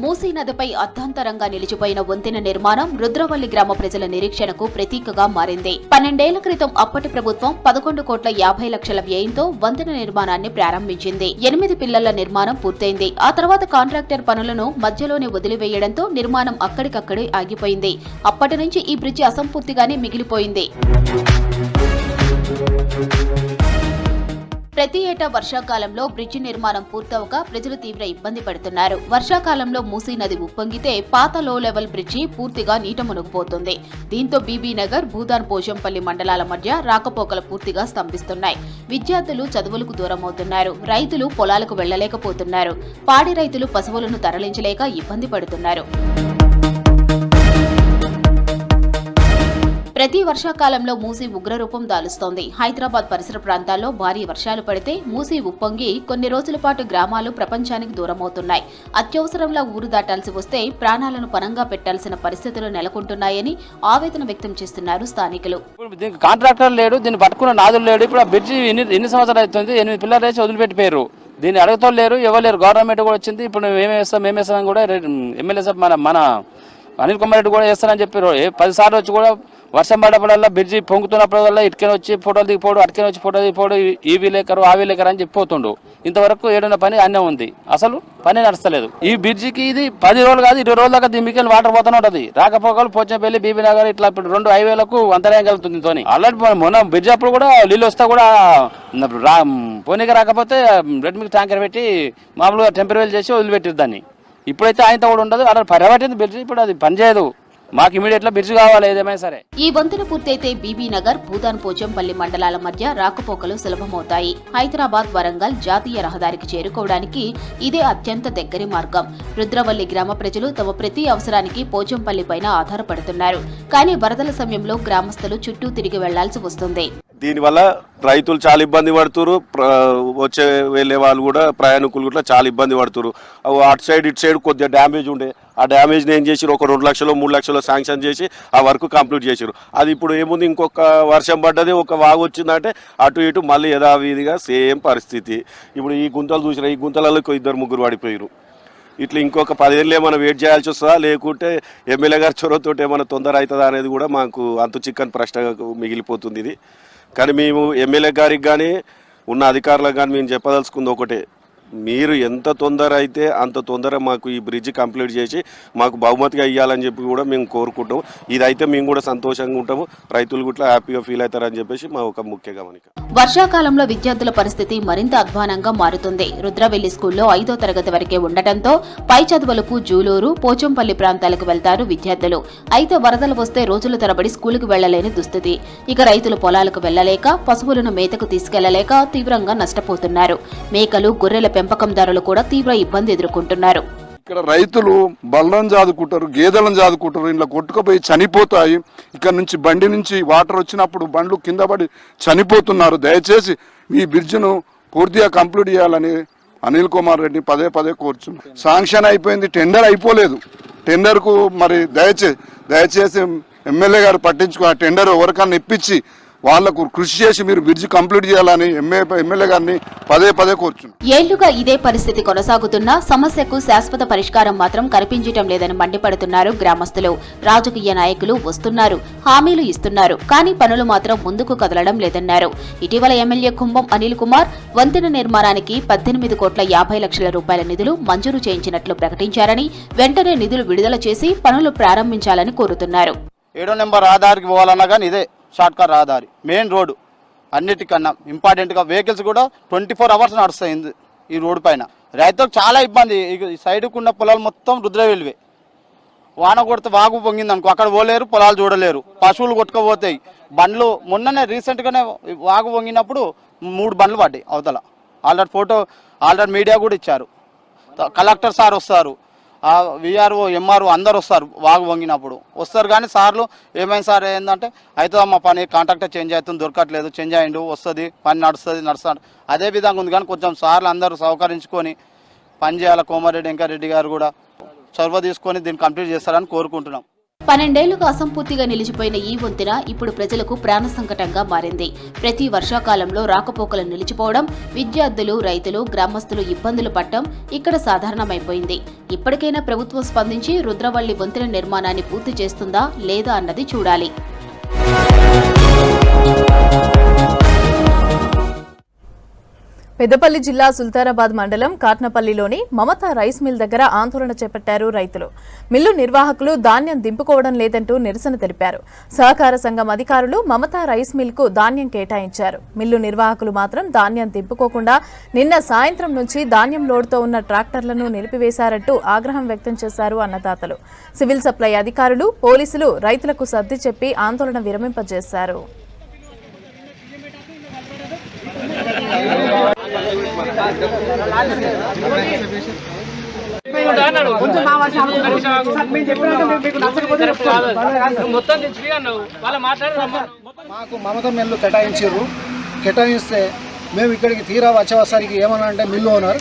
Speaker 6: మూసీ నదిపై అర్ధాంతరంగా నిలిచిపోయిన వంతెన నిర్మాణం రుద్రవల్లి గ్రామ ప్రజల నిరీక్షణకు ప్రతీకగా మారింది. 12 ఏళ్ల క్రితం అప్పటి ప్రభుత్వం 11,50,00,000 వ్యయంతో వంతెన నిర్మాణాన్ని ప్రారంభించింది. 8 పిల్లల నిర్మాణం పూర్తయింది. ఆ తర్వాత కాంట్రాక్టర్ పనులను మధ్యలోనే వదిలివేయడంతో నిర్మాణం అక్కడికక్కడే ఆగిపోయింది. అప్పటి నుంచి ఈ బ్రిడ్జి అసంపూర్తిగానే మిగిలిపోయింది. ప్రతి ఏటా వర్షాకాలంలో బ్రిడ్జి నిర్మాణం పూర్తవక ప్రజలు తీవ్ర ఇబ్బంది పడుతున్నారు. వర్షాకాలంలో మూసీ నది ఉప్పొంగితే పాత లో లెవెల్ బ్రిడ్జి పూర్తిగా నీట మునిగిపోతుంది. దీంతో బీబీనగర్, భూదాన్, పోచంపల్లి మండలాల మధ్య రాకపోకలు పూర్తిగా స్తంభిస్తున్నాయి. విద్యార్థులు చదువులకు దూరమవుతున్నారు. రైతులు పొలాలకు వెళ్లలేకపోతున్నారు. పాడి రైతులు పశువులను తరలించలేక ఇబ్బంది పడుతున్నారు. ప్రతి వర్షాకాలంలో మూసీ ఉగ్రరూపం దాలుస్తోంది. హైదరాబాద్ పరిసర ప్రాంతాల్లో భారీ వర్షాలు పడితే మూసీ ఉప్పొంగి కొన్ని రోజుల పాటు గ్రామాలు ప్రపంచానికి దూరమవుతున్నాయి. అత్యవసరంగా ఊరు దాటాల్సి వస్తే ప్రాణాలను పణంగా పెట్టాల్సిన పరిస్థితులు నెలకొంటున్నాయని ఆవేదన వ్యక్తం చేస్తున్నారు స్థానికులు.
Speaker 11: కాంట్రాక్టర్ లేడు, దీన్ని పట్టుకున్న నాదులు లేడు. ఇప్పుడు ఆ బ్రిడ్జి ఎన్ని సంవత్సరాలు అవుతుంది? 8 పిల్లలు వేసి వదిలిపెట్టిపోయారు. దీన్ని అడుగుతో లేరు, ఎవరు లేరు. గవర్నమెంట్ కూడా వచ్చింది. ఇప్పుడు మేమేస్తాం కూడా ఎమ్మెల్యే సార్ మన అనిల్ కుమార్ రెడ్డి కూడా చేస్తారని చెప్పారు. 10 సార్లు వచ్చి కూడా వర్షం పడేప్పుడల్లా బ్రిడ్జి పొంగుతున్నప్పుడల్లా ఇటుకని వచ్చి ఫోటోలు దిగిపోడు, అటుకని వచ్చి ఫోటో దిగిపోడు, ఈ విలేకరు ఆ విలేకరు అని చెప్పిపోతుండు. ఇంతవరకు ఏడున్న పని అన్నే ఉంది, అసలు పని నడుస్తలేదు. ఈ బ్రిడ్జికి ఇది 10 రోజులు కాదు 20 రోజుల దాకా దీనికి వాటర్ పోతూనే ఉంటుంది. రాకపోకలు పోచంపల్లి, బీబీనగర్ ఇట్లా ఇప్పుడు 2 హైవేలకు అంతరాయం కలుగుతుంది. దీంతో ఆల్రెడీ మొన్న బ్రిడ్జి అప్పుడు కూడా నీళ్ళు వస్తే కూడా పోనీకి రాకపోతే రెడ్ మిక్స్ ట్యాంకర్ పెట్టి మామూలుగా టెంపరీ చేసి వదిలిపెట్టిరు దాన్ని. ఇప్పుడైతే ఆయనతో కూడా ఉండదు. అలా పర్యవట్టింది బ్రిడ్జి, ఇప్పుడు అది పనిచేయదు. మాకు ఇమీడియట్ గా బ్రిడ్జి కావాలి ఏదేమైనా సరే.
Speaker 6: ఈ వంతెన పూర్తయితే బీబీనగర్, భూదాన్, పోచంపల్లి మండలాల మధ్య రాకపోకలు సులభమవుతాయి. హైదరాబాద్, వరంగల్ జాతీయ రహదారికి చేరుకోవడానికి ఇదే అత్యంత దగ్గరి మార్గం. రుద్రవల్లి గ్రామ ప్రజలు తమ ప్రతి అవసరానికి పోచంపల్లి పైన ఆధారపడుతున్నారు. కానీ వరదల సమయంలో గ్రామస్తులు చుట్టూ తిరిగి వెళ్లాల్సి వస్తుంది.
Speaker 12: దీనివల్ల రైతులు చాలా ఇబ్బంది పడుతున్నారు. వచ్చే వెళ్ళే వాళ్ళు కూడా ప్రయాణికులు కూడా చాలా ఇబ్బంది పడుతున్నారు. అటు సైడ్ ఇటు సైడ్ కొద్దిగా డ్యామేజ్ ఉండే, ఆ డ్యామేజ్ని ఏం చేసారు, ఒక 2 లక్షలు 3 లక్షలు శాంక్షన్ చేసి ఆ వర్క్ కంప్లీట్ చేశారు. అది ఇప్పుడు ఏముంది, ఇంకొక వర్షం పడ్డది, ఒక వాగు వచ్చిందంటే అటు ఇటు మళ్ళీ యథావిధిగా సేమ్ పరిస్థితి. ఇప్పుడు ఈ గుంతలు చూసినా, ఈ గుంతలలో 2-3 పడిపోయారు. ఇట్లా ఇంకొక 10 ఏళ్ళు ఏమైనా వెయిట్ చేయాల్సి వస్తుందా, లేకుంటే ఎమ్మెల్యే గారి చొరవతో ఏమైనా తొందర అవుతుందా అనేది కూడా మాకు అంతు చిక్కని ప్రశ్న మిగిలిపోతుంది ఇది. కానీ మేము ఎమ్మెల్యే గారికి కానీ ఉన్న అధికారులకు కానీ మేము చెప్పదలుచుకుంది ఒకటే, మీరు ఎంత తొందర అయితే అంత తొందర మాకు ఈ బ్రిడ్జ్ కంప్లీట్ చేసి మాకు బహుమతిగా ఇవ్వాలని చెప్పి కూడా మేము కోరుకుంటాం. ఇదైతే మేము కూడా సంతోషంగా ఉంటాము, రైతులు కూడా హ్యాపీగా ఫీల్ అవుతారని చెప్పేసి మా ఒక ముఖ్య గమనిక.
Speaker 6: వర్షాకాలంలో విద్యార్థుల పరిస్థితి మరింత అధ్వానంగా మారుతుంది. రుద్రవెల్లి స్కూల్లో 5వ తరగతి వరకే ఉండటంతో పై చదువులకు జూలూరు, పోచంపల్లి ప్రాంతాలకు వెళ్తారు విద్యార్థులు. అయితే వరదలు వస్తే రోజుల తరబడి స్కూలుకు వెళ్లలేని దుస్థితి. ఇక రైతులు పొలాలకు వెళ్లలేక, పశువులను మేతకు తీసుకెళ్లలేక తీవ్రంగా నష్టపోతున్నారు. మేకలు, గొర్రెల పెంపకందారులు కూడా తీవ్ర ఇబ్బంది ఎదుర్కొంటున్నారు.
Speaker 13: ఇక్కడ రైతులు బళ్ళను జాదుకుంటారు, గేదెలను జాదుకుంటారు, ఇంట్లో కొట్టుకుపోయి చనిపోతాయి. ఇక్కడ నుంచి బండి నుంచి వాటర్ వచ్చినప్పుడు బండ్లు కింద పడి చనిపోతున్నారు. దయచేసి ఈ బ్రిడ్జ్ను పూర్తిగా కంప్లీట్ చేయాలని అనిల్ కుమార్ రెడ్డి పదే కోరుచున్నాం. శాంక్షన్ అయిపోయింది, టెండర్ అయిపోలేదు. టెండర్కు మరి దయచేసి ఎమ్మెల్యే గారు పట్టించుకో, ఆ టెండర్ ఎవరికన్నా ఇప్పించి వాళ్లకు కృషి చేసి మీరు బ్రిడ్జ్ కంప్లీట్ చేయాలని ఎమ్మెల్యే గారిని పదే కోరుచున్నాం.
Speaker 6: ఏళ్లుగా ఇదే పరిస్థితి కొనసాగుతున్నా సమస్యకు శాశ్వత పరిష్కారం మాత్రం కనిపించటం లేదని మండిపడుతున్నారు గ్రామస్తులు. రాజకీయ నాయకులు వస్తున్నారు, హామీలు ఇస్తున్నారు, కానీ పనులు మాత్రం ముందుకు కదలడం లేదన్నారు. ఇటీవల ఎమ్మెల్యే కుంభం అనిల్ కుమార్ వంతెన నిర్మాణానికి 18,50,00,000 రూపాయల నిధులు మంజూరు చేయించినట్లు ప్రకటించారని, వెంటనే నిధులు విడుదల చేసి పనులు ప్రారంభించాలని కోరుతున్నారు.
Speaker 11: 7వ నెంబర్ రహదారికి పోవాలన్నా కానీ ఇదే షార్ట్ కట్ రహదారి, మెయిన్ రోడ్డు. అన్నిటికన్నా ఇంపార్టెంట్గా వెహికల్స్ కూడా 24 అవర్స్ నడుస్తాయి ఈ రోడ్డు పైన. రైతులకు చాలా ఇబ్బంది. ఈ సైడ్కు ఉన్న పొలాలు మొత్తం రుద్రవెల్లివే. వాన కొడితే వాగు పొంగింది అనుకో, అక్కడ పోలేరు, పొలాలు చూడలేరు, పశువులు కొట్టుకుపోతాయి. బండ్లు మొన్ననే రీసెంట్గానే వాగు పొంగినప్పుడు 3 బండ్లు పడ్డాయి అవతల. ఆల్రెడీ మీడియా కూడా ఇచ్చారు. కలెక్టర్ సార్ వస్తారు,
Speaker 4: విఆర్ఓ ఎంఆర్ఓ అందరు వస్తారు వాగు వంగినప్పుడు వస్తారు. కానీ సార్లు ఏమైంది సార్ ఏంటంటే అవుతుందా మా పని కాంట్రాక్టర్ చేంజ్ అవుతుంది దొరకట్లేదు, చేంజ్ అయ్యిండు వస్తుంది పని నడుస్తాడు అదే విధంగా ఉంది. కానీ కొంచెం సార్లు అందరూ సహకరించుకొని పని చేయాలి. కోమారెడ్డి వెంకరెడ్డి గారు కూడా చొరవ తీసుకొని దీన్ని కంప్లీట్ చేస్తారని కోరుకుంటున్నాం.
Speaker 6: 12 ఏళ్లుగా అసంపూర్తిగా నిలిచిపోయిన ఈ వంతెన ఇప్పుడు ప్రజలకు ప్రాణ సంకటంగా మారింది. ప్రతి వర్షాకాలంలో రాకపోకలు నిలిచిపోవడం, విద్యార్థులు, రైతులు, గ్రామస్తులు ఇబ్బందులు పడటం ఇక్కడ సాధారణమైపోయింది. ఇప్పటికైనా ప్రభుత్వం స్పందించి రుద్రవల్లి వంతెన నిర్మాణాన్ని పూర్తి చేస్తుందా లేదా అన్నది చూడాలి.
Speaker 1: పెద్దపల్లి జిల్లా సుల్తానాబాద్ మండలం కాట్నపల్లిలోని మమతా రైస్ మిల్ దగ్గర ఆందోళన చేపట్టారు రైతులు. మిల్లు నిర్వాహకులు ధాన్యం దింపుకోవడం లేదంటూ నిరసన తెలిపారు. సహకార సంఘం అధికారులు మమతా రైస్ మిల్ కు ధాన్యం కేటాయించారు. మిల్లు నిర్వాహకులు మాత్రం ధాన్యం దింపుకోకుండా నిన్న సాయంత్రం నుంచి ధాన్యం లోడ్తో ఉన్న ట్రాక్టర్లను నిలిపివేశారంటూ ఆగ్రహం వ్యక్తం చేశారు అన్నదాతలు. సివిల్ సప్లై అధికారులు, పోలీసులు రైతులకు సర్ది చెప్పి ఆందోళన విరమింపజేశారు.
Speaker 4: మాకు మమత మిల్లు కేటాయిస్తే మేము ఇక్కడికి తీరా వచ్చేసరికి ఏమన్నా అంటే మిల్లు ఓనర్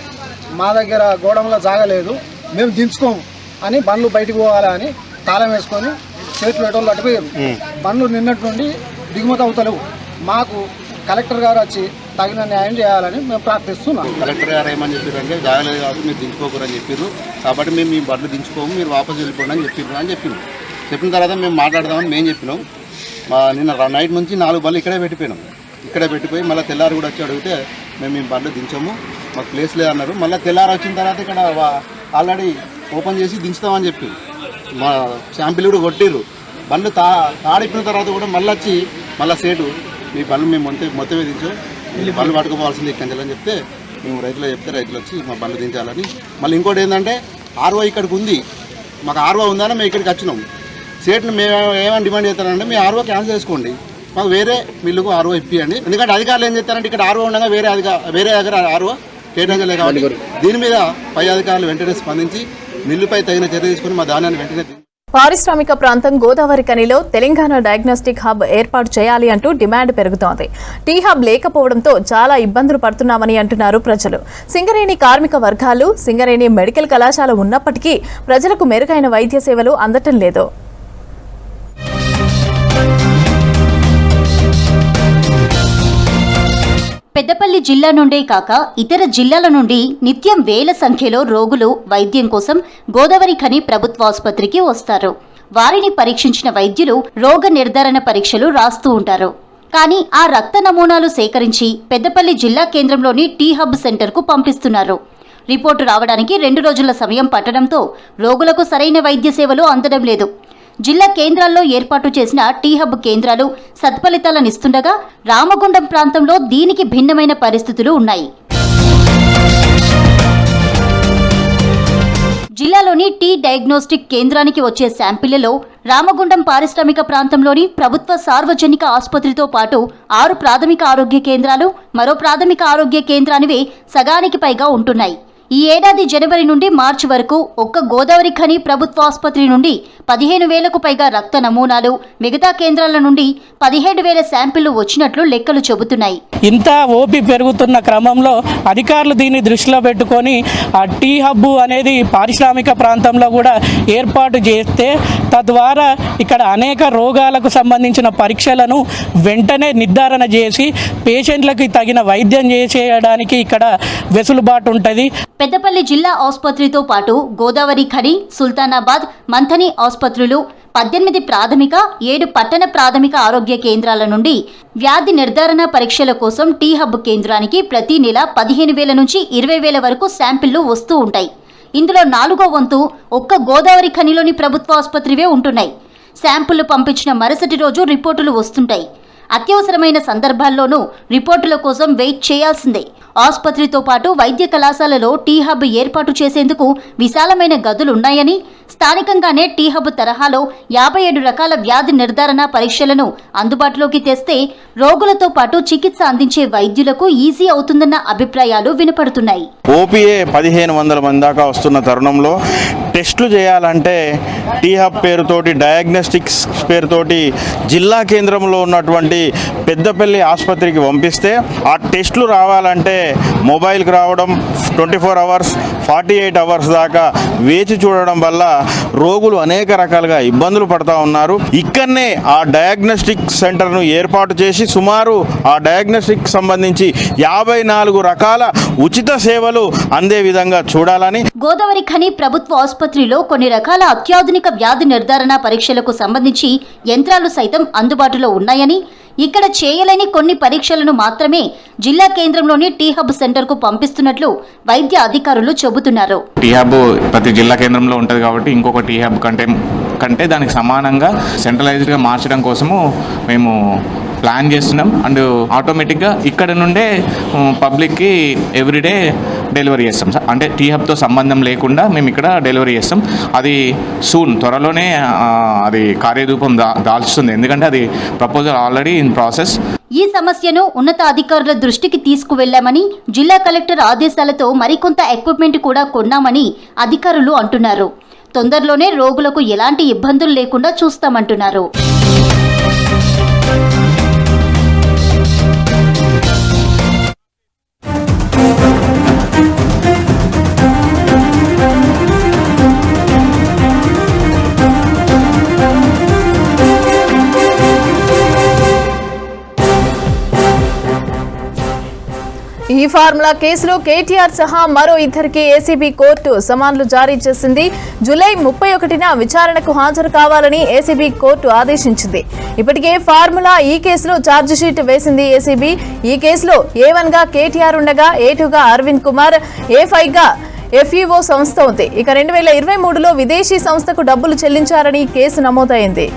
Speaker 4: మా దగ్గర గోడంలో జాగలేదు, మేము దించుకోము అని బండ్లు బయటకు పోవాలని తాళం వేసుకొని చేతులు ఎటోళ్ళు అటుపోయారు. బండ్లు నిన్నటి నుండి దిగుమతి అవుతలేవు. మాకు కలెక్టర్ గారు వచ్చి తగిన న్యాయం చేయాలని మేము ప్రార్థిస్తున్నాం.
Speaker 14: కలెక్టర్ గారు ఏమని చెప్పారంటే జాగలేదు కాబట్టి మీరు దించుకోకూరని చెప్పారు, కాబట్టి మేము మీ బండ్లు దించుకోము, మీరు వాపసు వెళ్ళిపోండి అని చెప్పిన చెప్పిన తర్వాత మేము మాట్లాడదామని మేము చెప్పినాం. నిన్న నైట్ నుంచి 4 బండ్లు ఇక్కడే పెట్టిపోయి మళ్ళీ తెల్లారి కూడా వచ్చి అడిగితే మేము మీ బండ్లు దించాము, మాకు ప్లేస్ లేదన్నారు. మళ్ళీ తెల్లారి వచ్చిన తర్వాత ఇక్కడ ఆల్రెడీ ఓపెన్ చేసి దించుతామని చెప్పి మా శాంపిల్ కూడా కొట్టిర్రు. బండ్లు తాడిపిన తర్వాత కూడా మళ్ళీ వచ్చి మళ్ళీ సేటు మీ బండ్లు మేము మొత్తమే దించాం, మీ బండ్లు పట్టుకోవాల్సింది ఇక్కడి అని చెప్తే మేము రైతులు చెప్తే రైతులు వచ్చి మా బండ్లు దించాలని. మళ్ళీ ఇంకోటి ఏంటంటే ఆర్ఓ ఇక్కడికి ఉంది, మాకు ఆర్ఓ ఉందని మేము ఇక్కడికి వచ్చినాం. సేట్ని మేము ఏమైనా డిమాండ్ చేస్తారంటే మీ ఆర్ఓ క్యాన్సిల్ చేసుకోండి, మాకు వేరే మిల్లుకు ఆర్ఓ ఇప్పియండి. ఎందుకంటే అధికారులు ఏం చేస్తారంటే ఇక్కడ ఆర్ఓ ఉండగా వేరే దగ్గర ఆర్ఓ కేటాయించలేదు. కాబట్టి దీని మీద పై అధికారులు వెంటనే స్పందించి మిల్లుపై తగిన చర్య తీసుకుని మా ధాన్యాన్ని వెంటనే.
Speaker 1: పారిశ్రామిక ప్రాంతం గోదావరి ఖనిలో తెలంగాణ డయాగ్నోస్టిక్ హబ్ ఏర్పాటు చేయాలి అంటూ డిమాండ్ పెరుగుతోంది. టీ హబ్ లేకపోవడంతో చాలా ఇబ్బందులు పడుతున్నామని అంటున్నారు ప్రజలు. సింగరేణి కార్మిక వర్గాలు, సింగరేణి మెడికల్ కళాశాల ఉన్నప్పటికీ ప్రజలకు మెరుగైన వైద్య సేవలు అందటం లేదు.
Speaker 6: పెద్దపల్లి జిల్లా నుండే కాక ఇతర జిల్లాల నుండి నిత్యం వేల సంఖ్యలో రోగులు వైద్యం కోసం గోదావరి ఖని ప్రభుత్వాసుపత్రికి వస్తారు. వారిని పరీక్షించిన వైద్యులు రోగ నిర్ధారణ పరీక్షలు రాస్తూ ఉంటారు. కానీ ఆ రక్త నమూనాలు సేకరించి పెద్దపల్లి జిల్లా కేంద్రంలోని టీ హబ్ సెంటర్కు పంపిస్తున్నారు. రిపోర్టు రావడానికి 2 రోజుల సమయం పట్టడంతో రోగులకు సరైన వైద్య సేవలు అందడం లేదు. జిల్లా కేంద్రాల్లో ఏర్పాటు చేసిన టీ హబ్ కేంద్రాలు సత్ఫలితాలనిస్తుండగా రామగుండం ప్రాంతంలో దీనికి భిన్నమైన పరిస్థితులు ఉన్నాయి. జిల్లాలోని టీ డయాగ్నోస్టిక్ కేంద్రానికి వచ్చే శాంపిళ్లలో రామగుండం పారిశ్రామిక ప్రాంతంలోని ప్రభుత్వ సార్వజనిక ఆసుపత్రితో పాటు 6 ప్రాథమిక ఆరోగ్య కేంద్రాలు, మరో ప్రాథమిక ఆరోగ్య కేంద్రానివే సగానికి పైగా ఉంటున్నాయి. ఈ ఏడాది జనవరి నుండి మార్చి వరకు ఒక్క గోదావరి ఖని ప్రభుత్వ ఆసుపత్రి నుండి 15,000కు పైగా రక్త నమూనాలు, మిగతా కేంద్రాల నుండి 17,000 శాంపిళ్లు వచ్చినట్లు లెక్కలు చెబుతున్నాయి.
Speaker 15: ఇంత ఓపీ పెరుగుతున్న క్రమంలో అధికారులు దీన్ని దృష్టిలో పెట్టుకొని ఆ టీ హబ్ అనేది పారిశ్రామిక ప్రాంతంలో కూడా ఏర్పాటు చేస్తే తద్వారా ఇక్కడ అనేక రోగాలకు సంబంధించిన పరీక్షలను వెంటనే నిర్ధారణ చేసి పేషెంట్లకు తగిన వైద్యం చేసేయడానికి ఇక్కడ వెసులుబాటు ఉంటుంది.
Speaker 6: పెద్దపల్లి జిల్లా ఆసుపత్రితో పాటు గోదావరి ఖని, సుల్తానాబాద్, మంథని ఆసుపత్రులు 18 ప్రాథమిక, 7 పట్టణ ప్రాథమిక ఆరోగ్య కేంద్రాల నుండి వ్యాధి నిర్ధారణ పరీక్షల కోసం టీ హబ్ కేంద్రానికి ప్రతి నెల 15,000 నుంచి 20,000 వరకు శాంపిళ్లు వస్తూ ఉంటాయి. ఇందులో 4వ వంతు ఒక్క గోదావరి ఖనిలోని ప్రభుత్వ ఆసుపత్రివే ఉంటున్నాయి. శాంపుళ్లు పంపించిన మరుసటి రోజు రిపోర్టులు వస్తుంటాయి. అత్యవసరమైన సందర్భాల్లోనూ రిపోర్టుల కోసం వెయిట్ చేయాల్సిందే. ఆసుపత్రితో పాటు వైద్య కళాశాలలో టీ హబ్ ఏర్పాటు చేసేందుకు విశాలమైన గదులున్నాయని, స్థానికంగానే టీ హబ్ తరహాలో 57 రకాల వ్యాధి నిర్ధారణ పరీక్షలను అందుబాటులోకి తెస్తే రోగులతో పాటు చికిత్స అందించే వైద్యులకు ఈజీ అవుతుందన్న అభిప్రాయాలు వినపడుతున్నాయి.
Speaker 16: ఓపీఏ 1,500 మంది దాకా వస్తున్న తరుణంలో
Speaker 3: టెస్టులు చేయాలంటే టీ హబ్ పేరుతోటి డయాగ్నోస్టిక్స్ పేరుతోటి జిల్లా కేంద్రంలో ఉన్నటువంటి పెద్దపల్లి ఆసుపత్రికి పంపిస్తే ఆ టెస్టులు రావాలంటే మొబైల్కి రావడం 24 అవర్స్ 48 అవర్స్ దాకా వేచి చూడడం వల్ల రోగులు అనేక రకాలుగా ఇబ్బందులు పడుతూ ఉన్నారు. ఇక్కడనే ఆ డయాగ్నోస్టిక్ సెంటర్ను ఏర్పాటు చేసి సుమారు ఆ డయాగ్నోస్టిక్ సంబంధించి 54 రకాల ఉచిత సేవలు అందే విధంగా చూడాలని
Speaker 16: గోదావరి ఖని ప్రభుత్వ ఆసుపత్రిలో కొన్ని రకాల అత్యాధునిక వ్యాధి నిర్ధారణ పరీక్షలకు సంబంధించి యంత్రాలు సైతం అందుబాటులో ఉన్నాయని, ఇక్కడ చేయలేని కొన్ని పరీక్షలను మాత్రమే జిల్లా కేంద్రంలోని టీ హబ్ సెంటర్కు పంపిస్తున్నట్లు వైద్య అధికారులు చెబుతున్నారు.
Speaker 17: టీ హబ్ ప్రతి జిల్లా కేంద్రంలో ఉంటుంది కాబట్టి ఇంకొక టీ హబ్ కంటే దానికి సమానంగా సెంట్రలైజ్డ్గా మార్చడం కోసము మేము ప్లాన్ చేస్తున్నాం. అండ్ ఆటోమేటిక్గా ఇక్కడ నుండే పబ్లిక్కి ఎవ్రీడే డెలివరీ చేస్తాం సార్. అంటే టీ హబ్తో సంబంధం లేకుండా మేము ఇక్కడ డెలివరీ చేస్తాం. అది త్వరలోనే అది కార్యరూపం దాల్చుతుంది, ఎందుకంటే అది ప్రపోజల్ ఆల్రెడీ ఇన్ ప్రాసెస్.
Speaker 16: ఈ సమస్యను ఉన్నతాధికారుల దృష్టికి తీసుకువెళ్లామని, జిల్లా కలెక్టర్ ఆదేశాలతో మరికొంత ఎక్విప్మెంట్ కూడా కొన్నామని అధికారులు అంటున్నారు. తొందరలోనే రోగులకు ఎలాంటి ఇబ్బందులు లేకుండా చూస్తామంటున్నారు.
Speaker 1: ఈ ఫార్ములా కేసులో కేటీఆర్ సహా మరో ఇద్దరికి ఏసీబీ కోర్టు సమన్లు జారీ చేసింది. జూలై 31న విచారణకు హాజరు కావాలని ఏసీబీ కోర్టు ఆదేశించింది. ఇప్పటికే ఫార్ములా ఈ కేసులో ఛార్జిషీట్ వేసింది ఏసీబీ. ఈ కేసులో A1 గా కేటీఆర్ ఉండగా A2 గా అరవింద్ కుమార్, A5 గా FEO సంస్థ ఉంది. ఇక 2023లో విదేశీ సంస్థకు డబ్బులు చెల్లించారని కేసు నమోదైంది.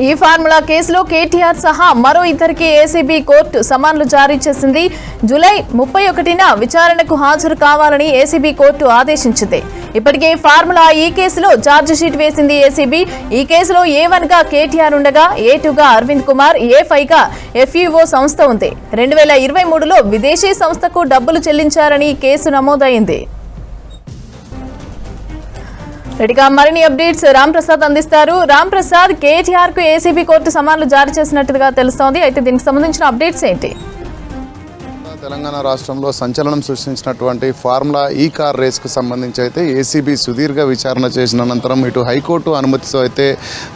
Speaker 1: ఈ ఫార్ములా కేసులో కేటీఆర్ సహా మరో ఇద్దరికి ఏసీబీ కోర్టు సమన్లు జారీ చేసింది. జూలై 31న విచారణకు హాజరు కావాలని ఏసీబీ కోర్టు ఆదేశించింది. ఇప్పటికే ఫార్ములా ఈ కేసులో ఛార్జిషీట్ వేసింది ఏసీబీ. ఈ కేసులో A1 గా కేటీఆర్ ఉండగా A2 గా అరవింద్ కుమార్, A5 గా FEO సంస్థ ఉంది. 2023లో విదేశీ సంస్థకు డబ్బులు చెల్లించారని కేసు నమోదైంది. రెడీగా మరిన్ని అప్డేట్స్ రామ్ ప్రసాద్ అందిస్తారు. రామ్ ప్రసాద్, కేటీఆర్ కు ఏసీబీ కోర్టు సమన్లు జారీ చేసినట్టుగా తెలుస్తోంది. అయితే దీనికి సంబంధించిన అప్డేట్స్ ఏంటి?
Speaker 14: తెలంగాణ రాష్ట్రంలో సంచలనం సృష్టించినటువంటి ఫార్ములా ఈ కార్ రేస్కు సంబంధించి అయితే ఏసీబీ సుదీర్ఘ విచారణ చేసిన అనంతరం ఇటు హైకోర్టు అనుమతితో అయితే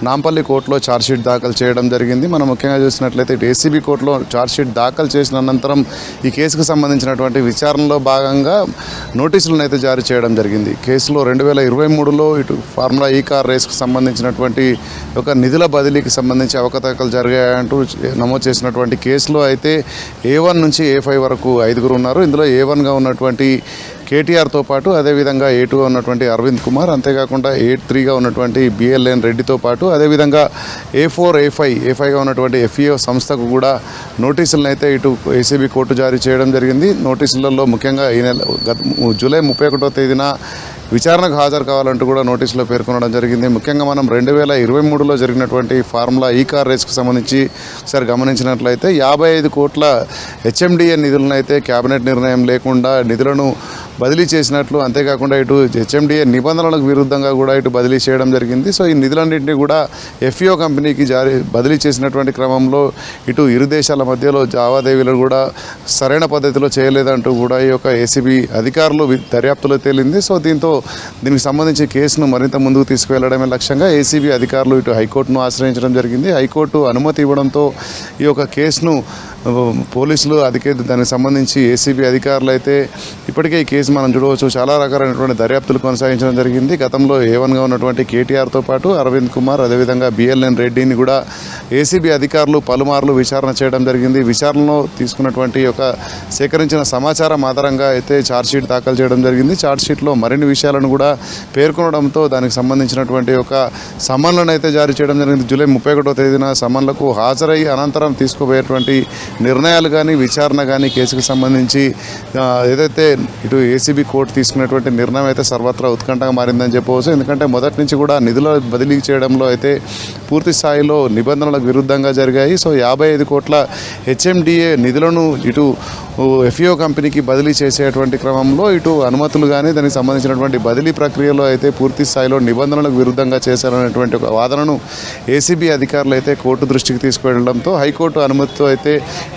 Speaker 14: నాంపల్లి కోర్టులో ఛార్జ్షీట్ దాఖలు చేయడం జరిగింది. మనం ముఖ్యంగా చూసినట్లయితే ఇటు ఏసీబీ కోర్టులో ఛార్జ్షీట్ దాఖలు చేసిన అనంతరం ఈ కేసుకు సంబంధించినటువంటి విచారణలో భాగంగా నోటీసులను అయితే జారీ చేయడం జరిగింది. కేసులో 2023లో ఇటు ఫార్ములా ఈ కార్ రేస్కు సంబంధించినటువంటి ఒక నిధుల బదిలీకి సంబంధించి అవకతవకలు జరిగాయంటూ నమోదు చేసినటువంటి కేసులో అయితే A1 నుంచి A5 వరకు 5 ఉన్నారు. ఇందులో A1 గా ఉన్నటువంటి కేటీఆర్తో పాటు అదేవిధంగా A2 గా ఉన్నటువంటి అరవింద్ కుమార్, అంతేకాకుండా A3 గా ఉన్నటువంటి BLN రెడ్డితో పాటు అదేవిధంగా A4, A5 గా ఉన్నటువంటి FEO సంస్థకు కూడా నోటీసులను అయితే ఇటు ఏసీబీ కోర్టు జారీ చేయడం జరిగింది. నోటీసులలో ముఖ్యంగా ఈ నెల జూలై 31వ తేదీన విచారణకు హాజరు కావాలంటూ కూడా నోటీసులో పేర్కొనడం జరిగింది. ముఖ్యంగా మనం 2023లో జరిగినటువంటి ఫార్ములా ఈ కార్ రేస్కు సంబంధించి ఒకసారి గమనించినట్లయితే 55 కోట్ల HMDA నిధులను అయితే కేబినెట్ నిర్ణయం లేకుండా నిధులను బదిలీ చేసినట్లు, అంతేకాకుండా ఇటు HMDA నిబంధనలకు విరుద్ధంగా కూడా ఇటు బదిలీ చేయడం జరిగింది. సో ఈ నిధులన్నింటినీ కూడా FEO కంపెనీకి బదిలీ చేసినటువంటి క్రమంలో ఇటు ఇరు దేశాల మధ్యలో లావాదేవీలు కూడా సరైన పద్ధతిలో చేయలేదంటూ కూడా ఈ యొక్క ఏసీబీ అధికారులు దర్యాప్తులో తేలింది. సో దీనికి సంబంధించి కేసును మరింత ముందుకు తీసుకువెళ్లడమే లక్ష్యంగా ఏసీబీ అధికారులు ఇటు హైకోర్టును ఆశ్రయించడం జరిగింది. హైకోర్టు అనుమతి ఇవ్వడంతో ఈ యొక్క కేసును పోలీసులు దానికి సంబంధించి ఏసీబీ అధికారులు అయితే ఇప్పటికే ఈ కేసు మనం చూడవచ్చు చాలా రకాలైనటువంటి దర్యాప్తులు కొనసాగించడం జరిగింది. గతంలో A1 గా ఉన్నటువంటి కేటీఆర్తో పాటు అరవింద్ కుమార్, అదేవిధంగా BLN రెడ్డిని కూడా ఏసీబీ అధికారులు పలుమార్లు విచారణ చేయడం జరిగింది. విచారణలో తీసుకున్నటువంటి ఒక సేకరించిన సమాచారం ఆధారంగా అయితే ఛార్జ్షీట్ దాఖలు చేయడం జరిగింది. ఛార్జ్షీట్లో మరిన్ని విషయాలను కూడా పేర్కొనడంతో దానికి సంబంధించినటువంటి ఒక సమన్లను అయితే జారీ చేయడం జరిగింది. జూలై 31వ తేదీన సమన్లకు హాజరై అనంతరం తీసుకోబోయేటువంటి నిర్ణయాలు కానీ విచారణ కానీ కేసుకు సంబంధించి ఏదైతే ఇటు ఏసీబీ కోర్టు తీసుకున్నటువంటి నిర్ణయం అయితే సర్వత్రా ఉత్కంఠగా మారిందని చెప్పవచ్చు. ఎందుకంటే మొదటి నుంచి కూడా నిధుల బదిలీ చేయడంలో అయితే పూర్తి స్థాయిలో నిబంధనలకు విరుద్ధంగా జరిగాయి. సో 55 కోట్ల HMDA నిధులను ఇటు
Speaker 18: ఎఫ్ఈఓ కంపెనీకి బదిలీ చేసేటువంటి క్రమంలో ఇటు అనుమతులు కానీ దానికి సంబంధించినటువంటి బదిలీ ప్రక్రియలో అయితే పూర్తి స్థాయిలో నిబంధనలకు విరుద్ధంగా చేశారనేటువంటి ఒక వాదనను ఏసీబీ అధికారులు అయితే కోర్టు దృష్టికి తీసుకువెళ్లడంతో హైకోర్టు అనుమతితో అయితే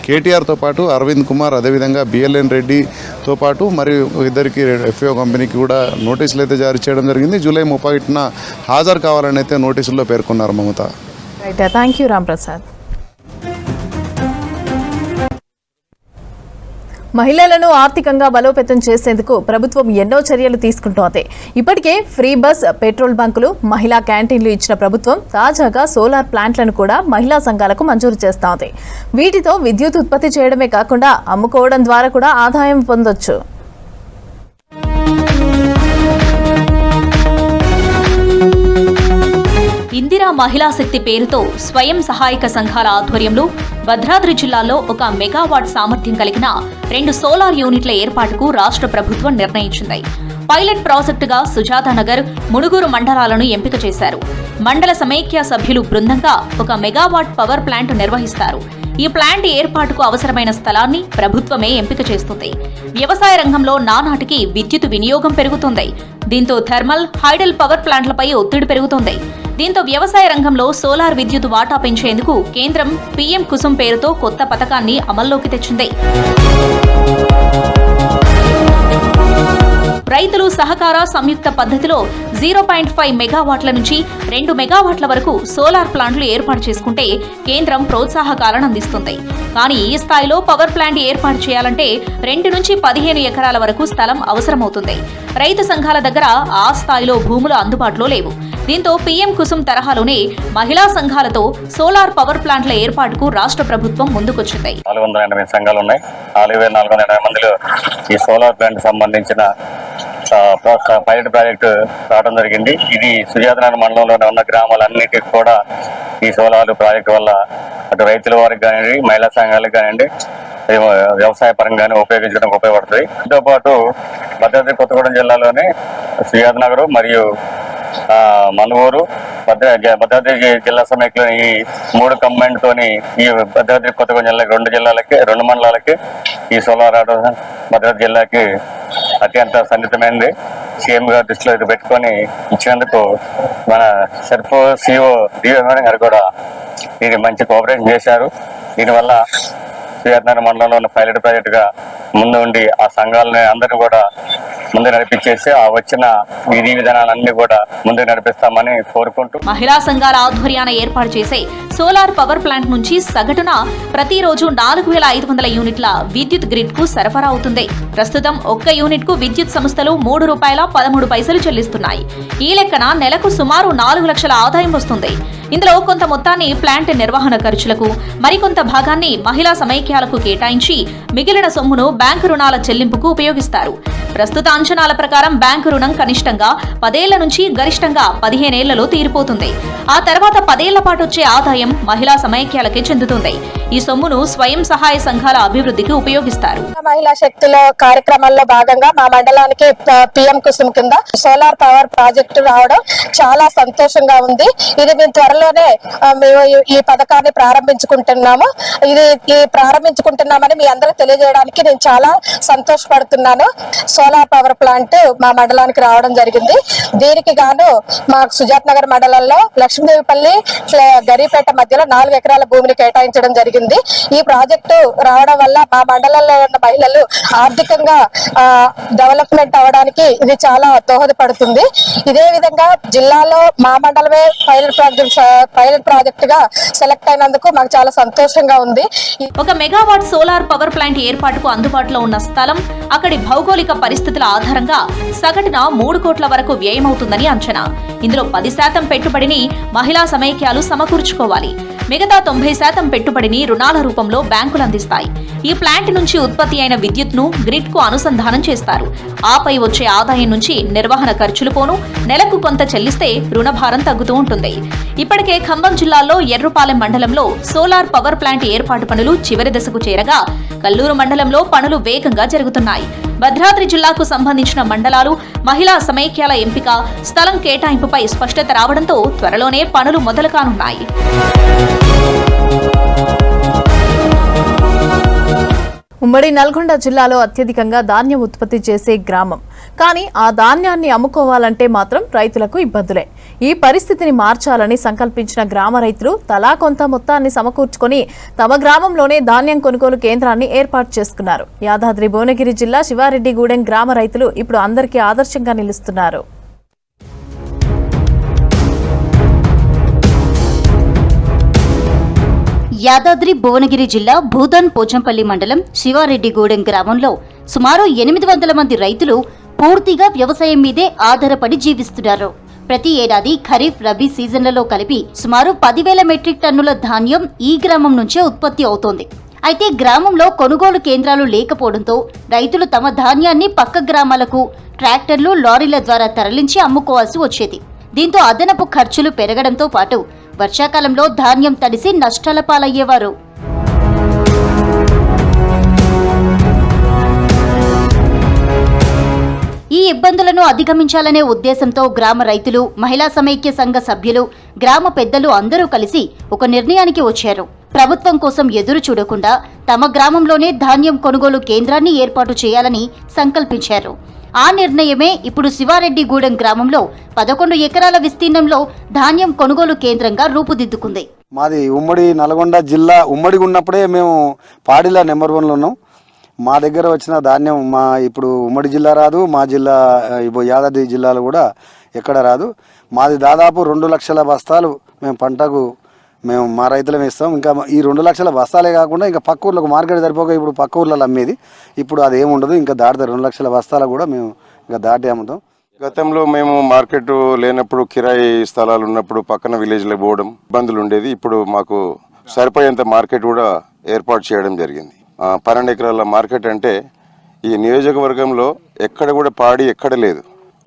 Speaker 18: కేటీఆర్తో పాటు అరవింద్ కుమార్ అదేవిధంగా బిఎల్ఎన్ రెడ్డితో పాటు మరియు ఇద్దరికి ఎఫ్ఈఓ కంపెనీకి కూడా నోటీసులు అయితే జారీ చేయడం జరిగింది. జూలై 31న హాజరు కావాలని అయితే నోటీసుల్లో పేర్కొన్నారు. Mamata.
Speaker 1: Right, thank you Ramprasad. మహిళలను ఆర్థికంగా బలోపేతం చేసేందుకు ప్రభుత్వం ఎన్నో చర్యలు తీసుకుంటోంది. ఇప్పటికే ఫ్రీ బస్, పెట్రోల్ బంకులు, మహిళా క్యాంటీన్లు ఇచ్చిన ప్రభుత్వం తాజాగా సోలార్ ప్లాంట్లను కూడా మహిళా సంఘాలకు మంజూరు చేస్తోంది. వీటితో విద్యుత్ ఉత్పత్తి చేయడమే కాకుండా అమ్ముకోవడం ద్వారా కూడా ఆదాయం పొందొచ్చు.
Speaker 2: ఇందిరా మహిళా శక్తి పేరుతో స్వయం సహాయక సంఘాల ఆధ్వర్యంలో భద్రాద్రి జిల్లాలో ఒక మెగావాట్ సామర్థ్యం కలిగిన 2 సోలార్ యూనిట్ల ఏర్పాటుకు రాష్ట్ర ప్రభుత్వం నిర్ణయించింది. పైలట్ ప్రాజెక్టుగా సుజాతానగర్, మునుగోడు మండలాలను ఎంపిక చేశారు. మండల సమైక్య సభ్యులు బృందంగా ఒక మెగావాట్ పవర్ ప్లాంట్ నిర్వహిస్తారు. ఈ ప్లాంట్ ఏర్పాటుకు అవసరమైన స్థలాన్ని ప్రభుత్వమే ఎంపిక చేస్తుంది. వ్యవసాయ రంగంలో నానాటికి విద్యుత్ వినియోగం పెరుగుతుంది. దీంతో థర్మల్, హైడల్ పవర్ ప్లాంట్లపై ఒత్తిడి పెరుగుతుంది. దీంతో వ్యవసాయ రంగంలో సోలార్ విద్యుత్ వాటా పెంచేందుకు కేంద్రం పీఎం కుసుమ్ పేరుతో కొత్త పథకాన్ని అమల్లోకి తెచ్చింది. రైతులు సహకార సంయుక్త పద్ధతిలో 0.5 మెగావాట్ల నుంచి 2 మెగావాట్ల వరకు సోలార్ ప్లాంట్లు ఏర్పాటు చేసుకుంటే కేంద్రం ప్రోత్సాహకాలను అందిస్తుంది. కానీ ఈ స్థాయిలో పవర్ ప్లాంట్ ఏర్పాటు చేయాలంటే 2 నుంచి 15 ఎకరాల వరకు స్థలం అవసరమవుతుంది. రైతు సంఘాల దగ్గర ఆ స్థాయిలో భూములు అందుబాటులో లేవు. దీంతో పీఎం కుసుమ్ తరహాలోనే మహిళా సంఘాలతో సోలార్ పవర్ ప్లాంట్ల ఏర్పాటుకు రాష్ట్ర ప్రభుత్వం ముందుకొచ్చింది.
Speaker 19: 480 సంఘాలు ఉన్నాయి. 4480 మందిలో ఈ సోలార్ ప్లాంట్ సంబంధించిన పైలట్ ప్రాజెక్టు రావడం జరిగింది. ఇది సుజాతనగర్ మండలంలోనే ఉన్న గ్రామాలన్నిటికీ కూడా ఈ సోలార్ ప్రాజెక్టు వల్ల అటు రైతుల వారికి కానివ్వండి, మహిళా సంఘాలకు కానివ్వండి, వ్యవసాయ పరంగానే ఉపయోగించడానికి ఉపయోగపడుతుంది. దీంతో పాటు భద్రాద్రి కొత్తగూడెం జిల్లాలోనే సుజాతనగర్ మరియు మనుగోరు, భద్రాద్రి జిల్లా సమైక్యలో ఈ 3 కంబైన్ తోని ఈ భద్రాద్రి కొత్తగూడెం జిల్లాకి 2 జిల్లాలకి 2 మండలాలకి ఈ సోలార్ ఆటో భద్రాద్రి జిల్లాకి అత్యంత సన్నిహితమైనది. సీఎం గారు దృష్టిలో ఇది పెట్టుకొని ఇచ్చినందుకు మన సెర్పో సిఓ డిఎం గారు కూడా దీన్ని మంచి కోఆపరేషన్ చేశారు. దీనివల్ల సుజాతనగర్ మండలంలో ఉన్న పైలట్ ప్రాజెక్టుగా ముందు ఉండి ఆ సంఘాలని అందరినీ కూడా ముందు నడిపించేసి ఆ వచ్చిన విధి విధానాలన్నీ కూడా ముందుకు నడిపిస్తామని కోరుకుంటూ
Speaker 2: మహిళా సంఘాల ఆధ్వర్యాన ఏర్పాటు చేసే సోలార్ పవర్ ప్లాంట్ నుంచి సగటున ప్రతిరోజు 4500 యూనిట్ల విద్యుత్ గ్రిడ్ కు సరఫరా అవుతుంది. ప్రస్తుతం ఒక్క యూనిట్ కు విద్యుత్ సంస్థలు ₹3.13 చెల్లిస్తున్నాయి. ఈ లెక్కన నెలకు సుమారు 4 లక్షల ఆదాయం వస్తుంది. ఇందులో కొంత మొత్తాన్ని ప్లాంట్ నిర్వహణ ఖర్చులకు, మరికొంత భాగాన్ని మహిళా సమైక్యాలకు కేటాయించి మిగిలిన సొమ్మును బ్యాంకు రుణాల చెల్లింపుకు ఉపయోగిస్తారు. ప్రస్తుత అంచనాల ప్రకారం బ్యాంకు రుణం కనిష్టంగా 10 ఏళ్ల నుంచి గరిష్టంగా 15 ఏళ్లలో తీరిపోతుంది. ఆ తర్వాత 10 ఏళ్ల పాటు వచ్చే ఆదాయం మహిళా సమైక్యాలకే చెందుతుంది. ఈ సొమ్మును స్వయం సహాయ సంఘాల అభివృద్ధికి ఉపయోగిస్తారు.
Speaker 20: మహిళా శక్తిలో కార్యక్రమాల్లో భాగంగా మా మండలానికి పీఎం కుసుమ్ కింద సోలార్ పవర్ ప్రాజెక్టు రావడం చాలా సంతోషంగా ఉంది. ఇది మేము త్వరలోనే ఈ పథకాన్ని ప్రారంభించుకుంటున్నాము. ఇది ప్రారంభించుకుంటున్నామని మీ అందరూ తెలియజేయడానికి నేను చాలా సంతోషపడుతున్నాను. సోలార్ పవర్ ప్లాంట్ మా మండలానికి రావడం జరిగింది. దీనికి గాను మా సుజాత్ నగర్ మండలంలో లక్ష్మీదేవిపల్లి, గరీపేట మధ్యలో 4 ఎకరాల భూమిని కేటాయించడం జరిగింది. ఈ ప్రాజెక్టు రావడం వల్ల మా మండలంలో ఉన్న మహిళలు ఆర్థికంగా డెవలప్మెంట్ అవడానికి ఇది చాలా దోహదపడుతుంది. ఇదే విధంగా జిల్లాలో మా మండలమే పైలట్ ప్రాజెక్ట్ గా సెలెక్ట్ అయినందుకు మాకు చాలా సంతోషంగా ఉంది.
Speaker 2: ఒక మెగావాట్ సోలార్ పవర్ ప్లాంట్ ఏర్పాటుకు అందుబాటులో ఉన్న స్థలం, అక్కడి భౌగోళిక పరిస్థితుల ఆధారంగా సగటున 3 కోట్ల వరకు వ్యయమవుతుందని అంచనా. ఇందులో 10% పెట్టుబడిని మహిళా సమైక్యాలు సమకూర్చుకోవాలి. మిగతా 90% పెట్టుబడిని రుణాల రూపంలో బ్యాంకులు అందిస్తాయి. ఈ ప్లాంట్ నుంచి ఉత్పత్తి అయిన విద్యుత్ను గ్రిడ్ కు అనుసంధానం చేస్తారు. ఆపై వచ్చే ఆదాయం నుంచి నిర్వహణ ఖర్చులు పోను నెలకు కొంత చెల్లిస్తే రుణభారం తగ్గుతూ ఉంటుంది. ఇప్పటికే ఖమ్మం జిల్లాలో ఎర్రుపాలెం మండలంలో సోలార్ పవర్ ప్లాంట్ ఏర్పాటు పనులు చివరి దశకు చేరగా కల్లూరు మండలంలో పనులు వేగంగా జరుగుతున్నాయి. భద్రాద్రి జిల్లాకు సంబంధించిన మండలాలు, మహిళా సమైక్యాల ఎంపిక, స్థలం కేటాయింపుపై స్పష్టత రావడంతో త్వరలోనే పనులు మొదలు కానున్నాయి.
Speaker 1: ఉమ్మడి నల్గొండ జిల్లాలో అత్యధికంగా ధాన్యం ఉత్పత్తి చేసే గ్రామం. కానీ ఆ ధాన్యాన్ని అమ్ముకోవాలంటే మాత్రం రైతులకు ఇబ్బందులే. ఈ పరిస్థితిని మార్చాలని సంకల్పించిన గ్రామ రైతులు తలా కొంత మొత్తాన్ని సమకూర్చుకొని తమ గ్రామంలోనే ధాన్యం కొనుగోలు కేంద్రాన్ని ఏర్పాటు చేసుకున్నారు. యాదాద్రి భువనగిరి జిల్లా శివారెడ్డిగూడెం గ్రామ రైతులు ఇప్పుడు అందరికీ ఆదర్శంగా నిలుస్తున్నారు.
Speaker 16: యాదాద్రి భువనగిరి జిల్లా భూదాన్ పోచంపల్లి మండలం శివారెడ్డిగూడెం గ్రామంలో సుమారు 800 మంది రైతులు పూర్తిగా వ్యవసాయం మీదే ఆధారపడి జీవిస్తున్నారు. ప్రతి ఏడాది ఖరీఫ్ రబీ సీజన్లలో కలిపి సుమారు 10,000 మెట్రిక్ టన్నుల ధాన్యం ఈ గ్రామం నుంచే ఉత్పత్తి అవుతోంది. అయితే గ్రామంలో కొనుగోలు కేంద్రాలు లేకపోవడంతో రైతులు తమ ధాన్యాన్ని పక్క గ్రామాలకు ట్రాక్టర్లు, లారీల ద్వారా తరలించి అమ్ముకోవాల్సి వచ్చేది. దీంతో అదనపు ఖర్చులు పెరగడంతో పాటు వర్షాకాలంలో ధాన్యం తడిసి నష్టాల పాలయ్యేవారు. ఈ ఇబ్బందులను అధిగమించాలనే ఉద్దేశంతో గ్రామ రైతులు, మహిళా సమైక్య సంఘ సభ్యులు, గ్రామ పెద్దలు అందరూ కలిసి ఒక నిర్ణయానికి వచ్చారు. ప్రభుత్వం కోసం ఎదురు చూడకుండా తమ గ్రామంలోనే ధాన్యం కొనుగోలు కేంద్రాన్ని ఏర్పాటు చేయాలని సంకల్పించారు. ఆ నిర్ణయమే ఇప్పుడు శివారెడ్డిగూడెం గ్రామంలో 11 ఎకరాల విస్తీర్ణంలో ధాన్యం కొనుగోలు కేంద్రంగా రూపుదిద్దుకుంది.
Speaker 21: మాది ఉమ్మడి నల్గొండ జిల్లా ఉమ్మడిగా ఉన్నప్పుడే మేము పాడిలా నెంబర్ 1లో ఉన్నాం. మా దగ్గర వచ్చిన ధాన్యం ఇప్పుడు ఉమ్మడి జిల్లా రాదు, మా జిల్లా యాదాద్రి జిల్లాలో కూడా ఎక్కడ రాదు. మాది దాదాపు 2 లక్షల బస్తాలు మేము పంటకు మా రైతులం ఇస్తాం. ఇంకా ఈ 2 లక్షల బస్తాలే కాకుండా ఇంకా పక్క ఊర్లకు మార్కెట్ సరిపోక ఇప్పుడు పక్క ఊర్లలో అమ్మేది. ఇప్పుడు అది ఏముండదు, ఇంకా దాటితే 2 లక్షల బస్తాలు కూడా మేము ఇంకా దాటి అమ్ముతాం.
Speaker 12: గతంలో మేము మార్కెట్ లేనప్పుడు కిరాయి స్థలాలు ఉన్నప్పుడు పక్కన విలేజ్లో పోవడం ఇబ్బందులు ఉండేది. ఇప్పుడు మాకు సరిపోయేంత మార్కెట్ కూడా ఏర్పాటు చేయడం జరిగింది. 12 ఎకరాల మార్కెట్ అంటే ఈ నియోజకవర్గంలో ఎక్కడ కూడా పాడి ఎక్కడ లేదు.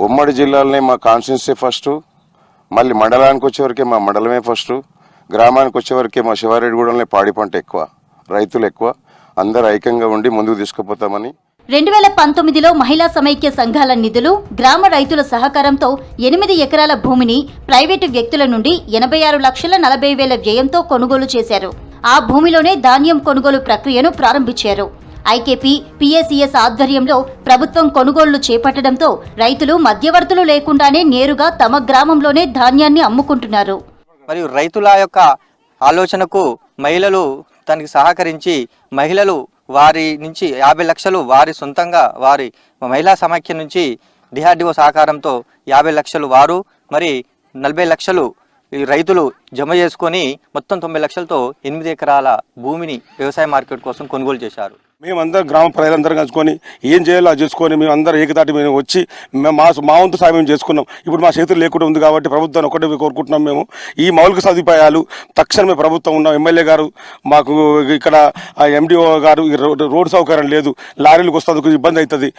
Speaker 12: ఉమ్మడి జిల్లాలోనే మా కాన్స్టిట్యున్సీ ఫస్ట్, మళ్ళీ మండలానికి వచ్చేవరకే మా మండలమే ఫస్ట్, గ్రామానికి వచ్చేవరకే మా శివారెడ్డిగూడెంలో పాడి పంట ఎక్కువ, రైతులు ఎక్కువ. అందరూ ఐక్యంగా ఉండి ముందుకు తీసుకుపోతామని
Speaker 16: 2019లో మహిళా సమైక్య సంఘాల నిధులు, గ్రామ రైతుల సహకారంతో 8 ఎకరాల భూమిని ప్రైవేటు వ్యక్తుల నుండి 86,40,000 వ్యయంతో కొనుగోలు చేశారు. ఆ భూమిలోనే ధాన్యం కొనుగోలు ప్రక్రియను ప్రారంభించారు. ఐకేపీ, పిఎసిఎస్ ఆధ్వర్యంలో ప్రభుత్వం కొనుగోళ్లు చేపట్టడంతో రైతులు మధ్యవర్తులు లేకుండానే నేరుగా తమ గ్రామంలోనే ధాన్యాన్ని అమ్ముకుంటున్నారు.
Speaker 22: మరియు రైతుల యొక్క ఆలోచనకు మహిళలు దానికి సహకరించి మహిళలు వారి నుంచి 50 లక్షలు వారి సొంతంగా వారి మహిళా సమాఖ్య నుంచి డిఆర్డిఓ సహకారంతో 50 లక్షలు వారు మరి 40 లక్షలు రైతులు జమ చేసుకొని మొత్తం 90 లక్షలతో 8 ఎకరాల భూమిని వ్యవసాయ మార్కెట్ కోసం కొనుగోలు చేశారు.
Speaker 12: మేమందరం గ్రామ ప్రజలందరం కలుసుకొని ఏం చేయాలో అది చేసుకొని మేము అందరం ఏకతాటి మేము వచ్చి మా వంతు సాయం చేసుకున్నాం. ఇప్పుడు మా చేతులు లేకుండా ఉంది కాబట్టి ప్రభుత్వాన్ని ఒకటే కోరుకుంటున్నాం. మేము ఈ మౌలిక సదుపాయాలు తక్షణమే ప్రభుత్వం ఉన్నాం. ఎమ్మెల్యే గారు మాకు ఇక్కడ ఎండిఓ గారు రోడ్డు సౌకర్యం లేదు, లారీలకు వస్తుంది ఇబ్బంది అవుతుంది,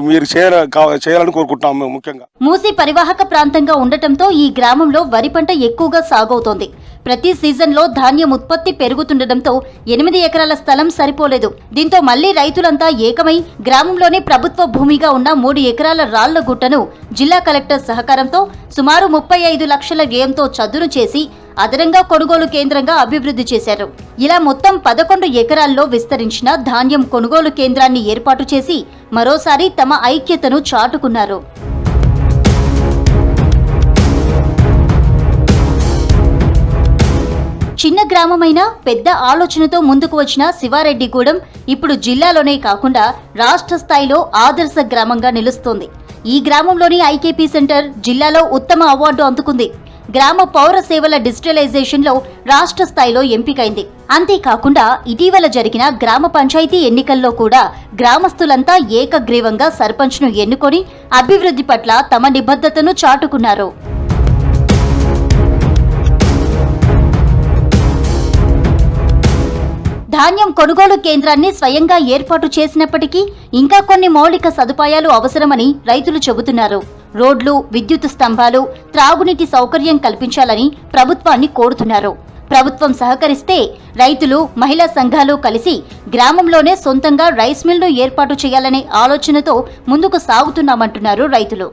Speaker 12: మీరు చేయాలని కోరుకుంటున్నాం. మేము ముఖ్యంగా
Speaker 16: మూసీ పరివాహక ప్రాంతంగా ఉండటంతో ఈ గ్రామంలో వరి పంట ఎక్కువగా సాగవుతోంది. ప్రతి సీజన్లో ధాన్యం ఉత్పత్తి పెరుగుతుండటంతో 8 ఎకరాల స్థలం సరిపోలేదు. దీంతో మళ్లీ రైతులంతా ఏకమై గ్రామంలోనే ప్రభుత్వ భూమిగా ఉన్న 3 ఎకరాల రాళ్ల గుట్టను జిల్లా కలెక్టర్ సహకారంతో సుమారు 35 లక్షల వ్యయంతో చదును చేసి అదనంగా కొనుగోలు కేంద్రంగా అభివృద్ధి చేశారు. ఇలా మొత్తం 11 ఎకరాల్లో విస్తరించిన ధాన్యం కొనుగోలు కేంద్రాన్ని ఏర్పాటు చేసి మరోసారి తమ ఐక్యతను చాటుకున్నారు. చిన్న గ్రామమైన పెద్ద ఆలోచనతో ముందుకు వచ్చిన శివారెడ్డిగూడెం ఇప్పుడు జిల్లాలోనే కాకుండా రాష్ట్ర స్థాయిలో ఆదర్శ గ్రామంగా నిలుస్తోంది. ఈ గ్రామంలోని ఐకేపీ సెంటర్ జిల్లాలో ఉత్తమ అవార్డు అందుకుంది. గ్రామ పౌర సేవల డిజిటలైజేషన్లో రాష్ట్ర స్థాయిలో ఎంపికైంది. అంతేకాకుండా ఇటీవల జరిగిన గ్రామ పంచాయతీ ఎన్నికల్లో కూడా గ్రామస్తులంతా ఏకగ్రీవంగా సర్పంచ్ను ఎన్నుకొని అభివృద్ధి పట్ల తమ నిబద్ధతను చాటుకున్నారు. ధాన్యం కొనుగోలు కేంద్రాన్ని స్వయంగా ఏర్పాటు చేసినప్పటికీ ఇంకా కొన్ని మౌలిక సదుపాయాలు అవసరమని రైతులు చెబుతున్నారు. రోడ్లు, విద్యుత్ స్తంభాలు, త్రాగునీటి సౌకర్యం కల్పించాలని ప్రభుత్వాన్ని కోరుతున్నారు. ప్రభుత్వం సహకరిస్తే రైతులు, మహిళా సంఘాలు కలిసి గ్రామంలోనే సొంతంగా రైస్ మిల్ను ఏర్పాటు చేయాలనే ఆలోచనతో ముందుకు సాగుతున్నామంటున్నారు రైతులు.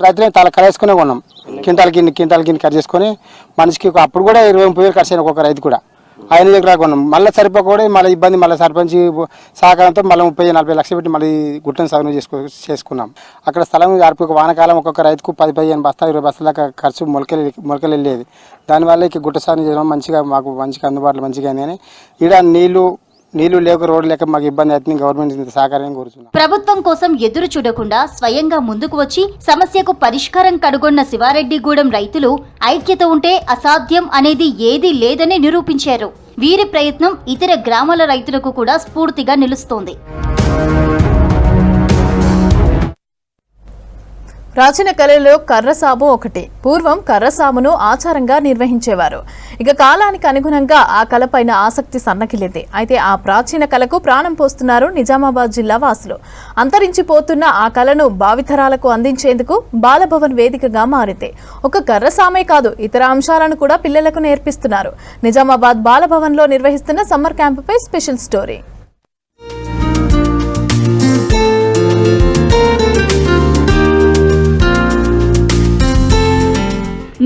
Speaker 23: రైతులను తల కలేసుకునే ఉన్నాం. క్వింటాల్ కింద కట్ చేసుకుని మనిషికి అప్పుడు కూడా 20-30 వేలు ఖర్చు అయిన ఒక రైతు కూడా ఆయన దగ్గర కొన్నాం. మళ్ళీ సరిపోకూడదు, మళ్ళీ ఇబ్బంది, మళ్ళీ సర్పంచ్ సహకారంతో మళ్ళీ 30-40 లక్షలు పెట్టి మళ్ళీ గుట్టను సాగు చేసుకున్నాం. అక్కడ స్థలం ఒక వానకాలం ఒక్కొక్క రైతుకు 10-15 బస్తాలు 20 బస్తాల దాకా ఖర్చు మొలకలు వెళ్ళేది. దానివల్ల ఇక గుట్ట సాగు చేయడం మాకు మంచిగా అందుబాటులో మంచిగా అయిందని. ఈడ నీళ్లు లేక రోడ్డు లేక మాకు ఇబ్బంది అవుతుంది. గవర్నమెంట్ సహకారం కోరుతున్నాం.
Speaker 16: ప్రభుత్వం కోసం ఎదురు చూడకుండా స్వయంగా ముందుకు వచ్చి సమస్యకు పరిష్కారం కనుగొన్న శివారెడ్డిగూడెం రైతులు ఐక్యత ఉంటే అసాధ్యం అనేది ఏదీ లేదని నిరూపించారు. వీరి ప్రయత్నం ఇతర గ్రామాల రైతులకు కూడా స్ఫూర్తిగా నిలుస్తోంది.
Speaker 1: ప్రాచీన కళలో కర్రసాము ఒకటి. పూర్వం కర్రసామును ఆచారంగా నిర్వహించేవారు. ఇక కాలానికి అనుగుణంగా ఆ కళపైన ఆసక్తి సన్నగిల్లింది. అయితే ఆ ప్రాచీన కళకు ప్రాణం పోస్తున్నారు నిజామాబాద్ జిల్లా వాసులు. అంతరించిపోతున్న ఆ కళను భావితరాలకు అందించేందుకు బాలభవన్ వేదికగా మారింది. ఒక కర్రసామే కాదు, ఇతర అంశాలను కూడా పిల్లలకు నేర్పిస్తున్నారు. నిజామాబాద్ బాలభవన్లో నిర్వహిస్తున్న సమ్మర్ క్యాంపుపై స్పెషల్ స్టోరీ.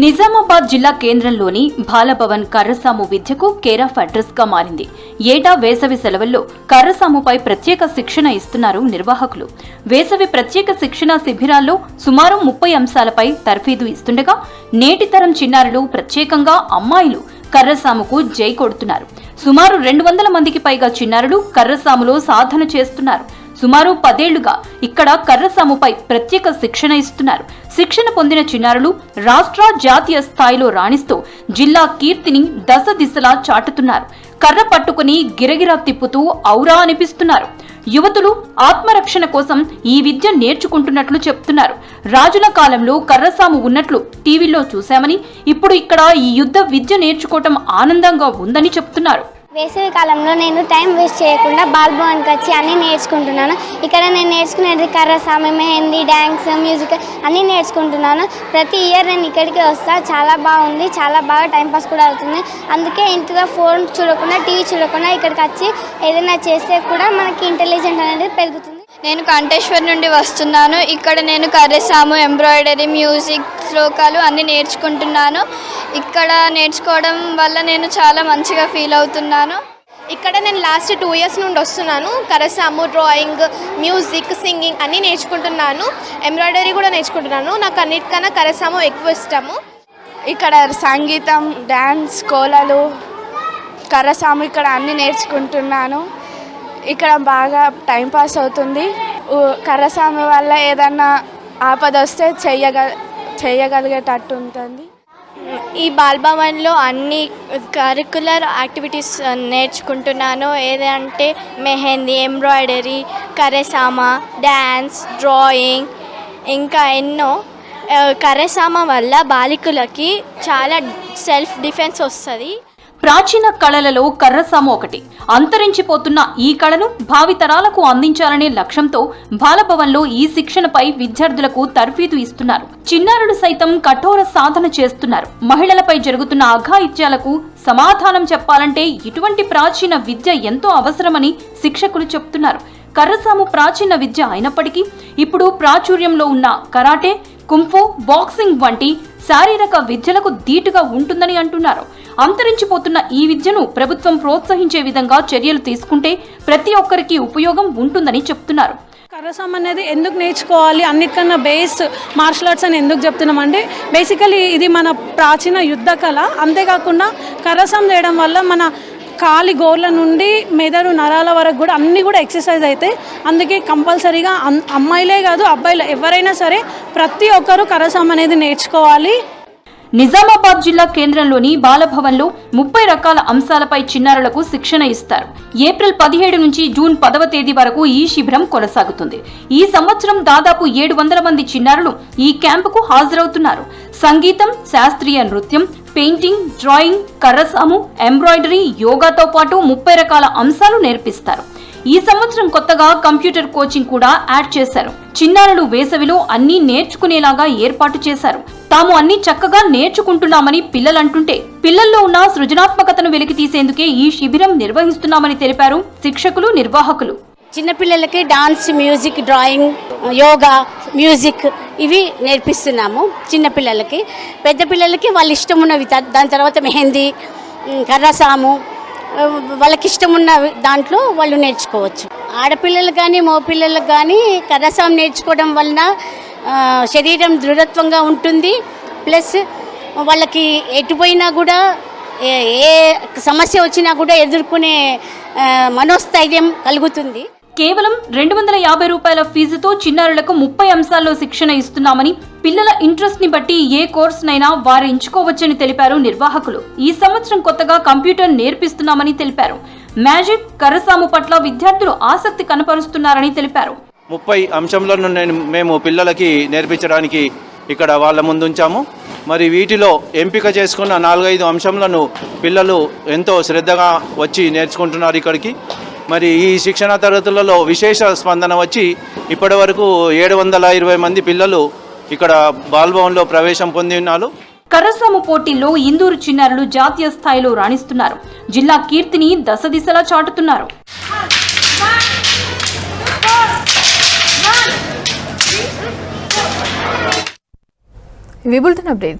Speaker 2: నిజామాబాద్ జిల్లా కేంద్రంలోని బాలభవన్ కర్రసాము విద్యకు కేర్ ఆఫ్ అడ్రస్ గా మారింది. ఏటా వేసవి సెలవుల్లో కర్రసాముపై ప్రత్యేక శిక్షణ ఇస్తున్నారు నిర్వాహకులు. వేసవి ప్రత్యేక శిక్షణ శిబిరాల్లో సుమారు 30 అంశాలపై తర్ఫీదు ఇస్తుండగా నేటి తరం చిన్నారులు, ప్రత్యేకంగా అమ్మాయిలు కర్రసాముకు జై కొడుతున్నారు. సుమారు 200 మందికి పైగా చిన్నారులు కర్రసాములో సాధన చేస్తున్నారు. సుమారు 10 ఏళ్లుగా ఇక్కడ కర్రసాముపై ప్రత్యేక శిక్షణ ఇస్తున్నారు. శిక్షణ పొందిన చిన్నారులు రాష్ట్ర, జాతీయ స్థాయిలో రాణిస్తూ జిల్లా కీర్తిని దశ దిశలా చాటుతున్నారు. కర్ర పట్టుకుని గిరగిరా తిప్పుతూ ఔరా అనిపిస్తున్నారు. యువతులు ఆత్మరక్షణ కోసం ఈ విద్య నేర్చుకుంటున్నట్లు చెప్తున్నారు. రాజుల కాలంలో కర్రసాము ఉన్నట్లు టీవీలో చూశామని, ఇప్పుడు ఇక్కడ ఈ యుద్ధ విద్య నేర్చుకోవటం ఆనందంగా ఉందని చెప్తున్నారు.
Speaker 5: వేసవి కాలంలో నేను టైం వేస్ట్ చేయకుండా బాలభవన్కి వచ్చి అన్నీ నేర్చుకుంటున్నాను. ఇక్కడ నేను నేర్చుకునేది కర్రసాము, మెహందీ, డ్యాన్స్, మ్యూజిక్ అన్నీ నేర్చుకుంటున్నాను. ప్రతి ఇయర్ నేను ఇక్కడికి వస్తాను. చాలా బాగుంది, చాలా బాగా టైంపాస్ కూడా అవుతుంది. అందుకే ఇంట్లో ఫోన్ చూడకుండా, టీవీ చూడకుండా ఇక్కడికి వచ్చి ఏదైనా చేస్తే కూడా మనకి ఇంటెలిజెంట్ అనేది పెరుగుతుంది.
Speaker 7: నేను కంఠేశ్వర్ నుండి వస్తున్నాను. ఇక్కడ నేను కర్రసాము, ఎంబ్రాయిడరీ, మ్యూజిక్, శ్లోకాలు అన్నీ నేర్చుకుంటున్నాను. ఇక్కడ నేర్చుకోవడం వల్ల నేను చాలా మంచిగా ఫీల్ అవుతున్నాను.
Speaker 8: ఇక్కడ నేను లాస్ట్ 2 ఇయర్స్ నుండి వస్తున్నాను. కర్రసాము, డ్రాయింగ్, మ్యూజిక్, సింగింగ్ అన్నీ నేర్చుకుంటున్నాను. ఎంబ్రాయిడరీ కూడా నేర్చుకుంటున్నాను. నాకు అన్నిటికన్నా కర్రసాము ఎక్కువ ఇష్టము.
Speaker 24: ఇక్కడ సంగీతం, డ్యాన్స్, కోలలు, కర్రసాము ఇక్కడ అన్నీ నేర్చుకుంటున్నాను. ఇక్కడ బాగా టైంపాస్ అవుతుంది. కర్రసాము వల్ల ఏదన్నా ఆపద వస్తే చేయగలిగేటట్టు ఉంటుంది.
Speaker 8: ఈ బాలభవన్లో అన్ని కరిక్యులర్ యాక్టివిటీస్ నేర్చుకుంటున్నాను. ఏదంటే మెహందీ, ఎంబ్రాయిడరీ, కర్రసామ, డ్యాన్స్, డ్రాయింగ్, ఇంకా ఎన్నో. కర్రసామ వల్ల బాలికలకి చాలా సెల్ఫ్ డిఫెన్స్ వస్తుంది.
Speaker 2: ప్రాచీన కళలలో కర్రసాము ఒకటి. అంతరించిపోతున్న ఈ కళను భావితరాలకు అందించాలనే లక్ష్యంతో బాలభవన్లో ఈ శిక్షణపై విద్యార్థులకు తర్ఫీదు ఇస్తున్నారు. చిన్నారులు సైతం కఠోర సాధన చేస్తున్నారు. మహిళలపై జరుగుతున్న అఘాయిత్యాలకు సమాధానం చెప్పాలంటే ఇటువంటి ప్రాచీన విద్య ఎంతో అవసరమని శిక్షకులు చెప్తున్నారు. కర్రసాము ప్రాచీన విద్య అయినప్పటికీ ఇప్పుడు ప్రాచుర్యంలో ఉన్న కరాటే, కుంఫు, బాక్సింగ్ వంటి శారీరక విద్యలకు ధీటుగా ఉంటుందని అంటున్నారు. అంతరించిపోతున్న ఈ విద్యను ప్రభుత్వం ప్రోత్సహించే విధంగా చర్యలు తీసుకుంటే ప్రతి ఒక్కరికి ఉపయోగం ఉంటుందని చెప్తున్నారు.
Speaker 25: కర్రసాము అనేది ఎందుకు నేర్చుకోవాలి, అన్నిటికన్నా బేస్ మార్షల్ ఆర్ట్స్ అని ఎందుకు చెప్తున్నామంటే, బేసికలీ ఇది మన ప్రాచీన యుద్ధ కళ. అంతేకాకుండా కర్రసాము చేయడం వల్ల మన కాలి గోర్ల నుండి మెదడు నరాల వరకు కూడా అన్నీ కూడా ఎక్సర్సైజ్ అవుతాయి. అందుకే కంపల్సరీగా అమ్మాయిలే కాదు, అబ్బాయిలు ఎవరైనా సరే ప్రతి ఒక్కరూ కర్రసాము అనేది నేర్చుకోవాలి.
Speaker 2: నిజామాబాద్ జిల్లా కేంద్రంలోని బాలభవన్లో 30 రకాల అంశాలపై చిన్నారులకు శిక్షణ ఇస్తారు. ఏప్రిల్ 17 నుంచి జూన్ 10వ తేదీ వరకు ఈ శిబిరం కొనసాగుతుంది. ఈ సంవత్సరం దాదాపు 700 మంది చిన్నారులు ఈ క్యాంపుకు హాజరవుతున్నారు. సంగీతం, శాస్త్రీయ నృత్యం, పెయింటింగ్, డ్రాయింగ్, కర్రసాము, ఎంబ్రాయిడరీ, యోగాతో పాటు 30 రకాల అంశాలు నేర్పిస్తారు. ఈ సంవత్సరం కొత్తగా కంప్యూటర్ కోచింగ్ కూడా యాడ్ చేశారు. చిన్నారులు వేసవిలో అన్నీ నేర్చుకునేలాగా ఏర్పాటు చేశారు. తాము అన్ని చక్కగా నేర్చుకుంటున్నామని పిల్లలంటుంటే పిల్లల్లో ఉన్న సృజనాత్మకతను వెలికి తీసేందుకే ఈ శిబిరం నిర్వహిస్తున్నామని తెలిపారు శిక్షకులు, నిర్వాహకులు.
Speaker 26: చిన్నపిల్లలకి dance, music, drawing, yoga, music ఇవి నేర్పిస్తున్నాము చిన్నపిల్లలకి. పెద్ద పిల్లలకి వాళ్ళ ఇష్టం ఉన్నవి, దాని తర్వాత మెహందీ, కర్రసాము, వాళ్ళకి ఇష్టం ఉన్న దాంట్లో వాళ్ళు నేర్చుకోవచ్చు. ఆడపిల్లలు కానీ మగపిల్లలకు కానీ కరసాం నేర్చుకోవడం వలన శరీరం దృఢత్వంగా ఉంటుంది. ప్లస్ వాళ్ళకి ఎటుపోయినా కూడా ఏ సమస్య వచ్చినా కూడా ఎదుర్కొనే మనోస్థైర్యం కలుగుతుంది.
Speaker 2: కేవలం 250 రూపాయల ఫీజుతో చిన్నారులకు 30 అంశాల్లో శిక్షణ ఇస్తున్నామని, పిల్లల ఇంట్రెస్ట్ ని బట్టి ఏ కోర్సునైనా వారు ఎంచుకోవచ్చని తెలిపారు నిర్వాహకులు. ఈ సంవత్సరం కొత్తగా కంప్యూటర్ నేర్పిస్తున్నామని తెలిపారు. మ్యాజిక్, కర్రసాము పట్ల విద్యార్థులు ఆసక్తి కనపరుస్తున్నారని తెలిపారు.
Speaker 4: 30 అంశంలను మేము పిల్లలకి నేర్పించడానికి ఇక్కడ వాళ్ళ ముందుంచాము. మరి వీటిలో ఎంపిక చేసుకున్న 4-5 అంశంలను పిల్లలు ఎంతో శ్రద్ధగా వచ్చి నేర్చుకుంటున్నారు ఇక్కడికి. మరి ఈ శిక్షణ తరగతులలో విశేష స్పందన వచ్చి ఇప్పటి వరకు 720 మంది పిల్లలు ఇక్కడ బాల్భవన్లో ప్రవేశం పొంది ఉన్నారు.
Speaker 2: కర్రసాము పోటీల్లో ఇందూరు చిన్నారులు జాతీయ స్థాయిలో రాణిస్తున్నారు. జిల్లా కీర్తిని దశ దిశలా చాటుతున్నారు.
Speaker 1: ఇవి బులెటిన్ అప్డేట్.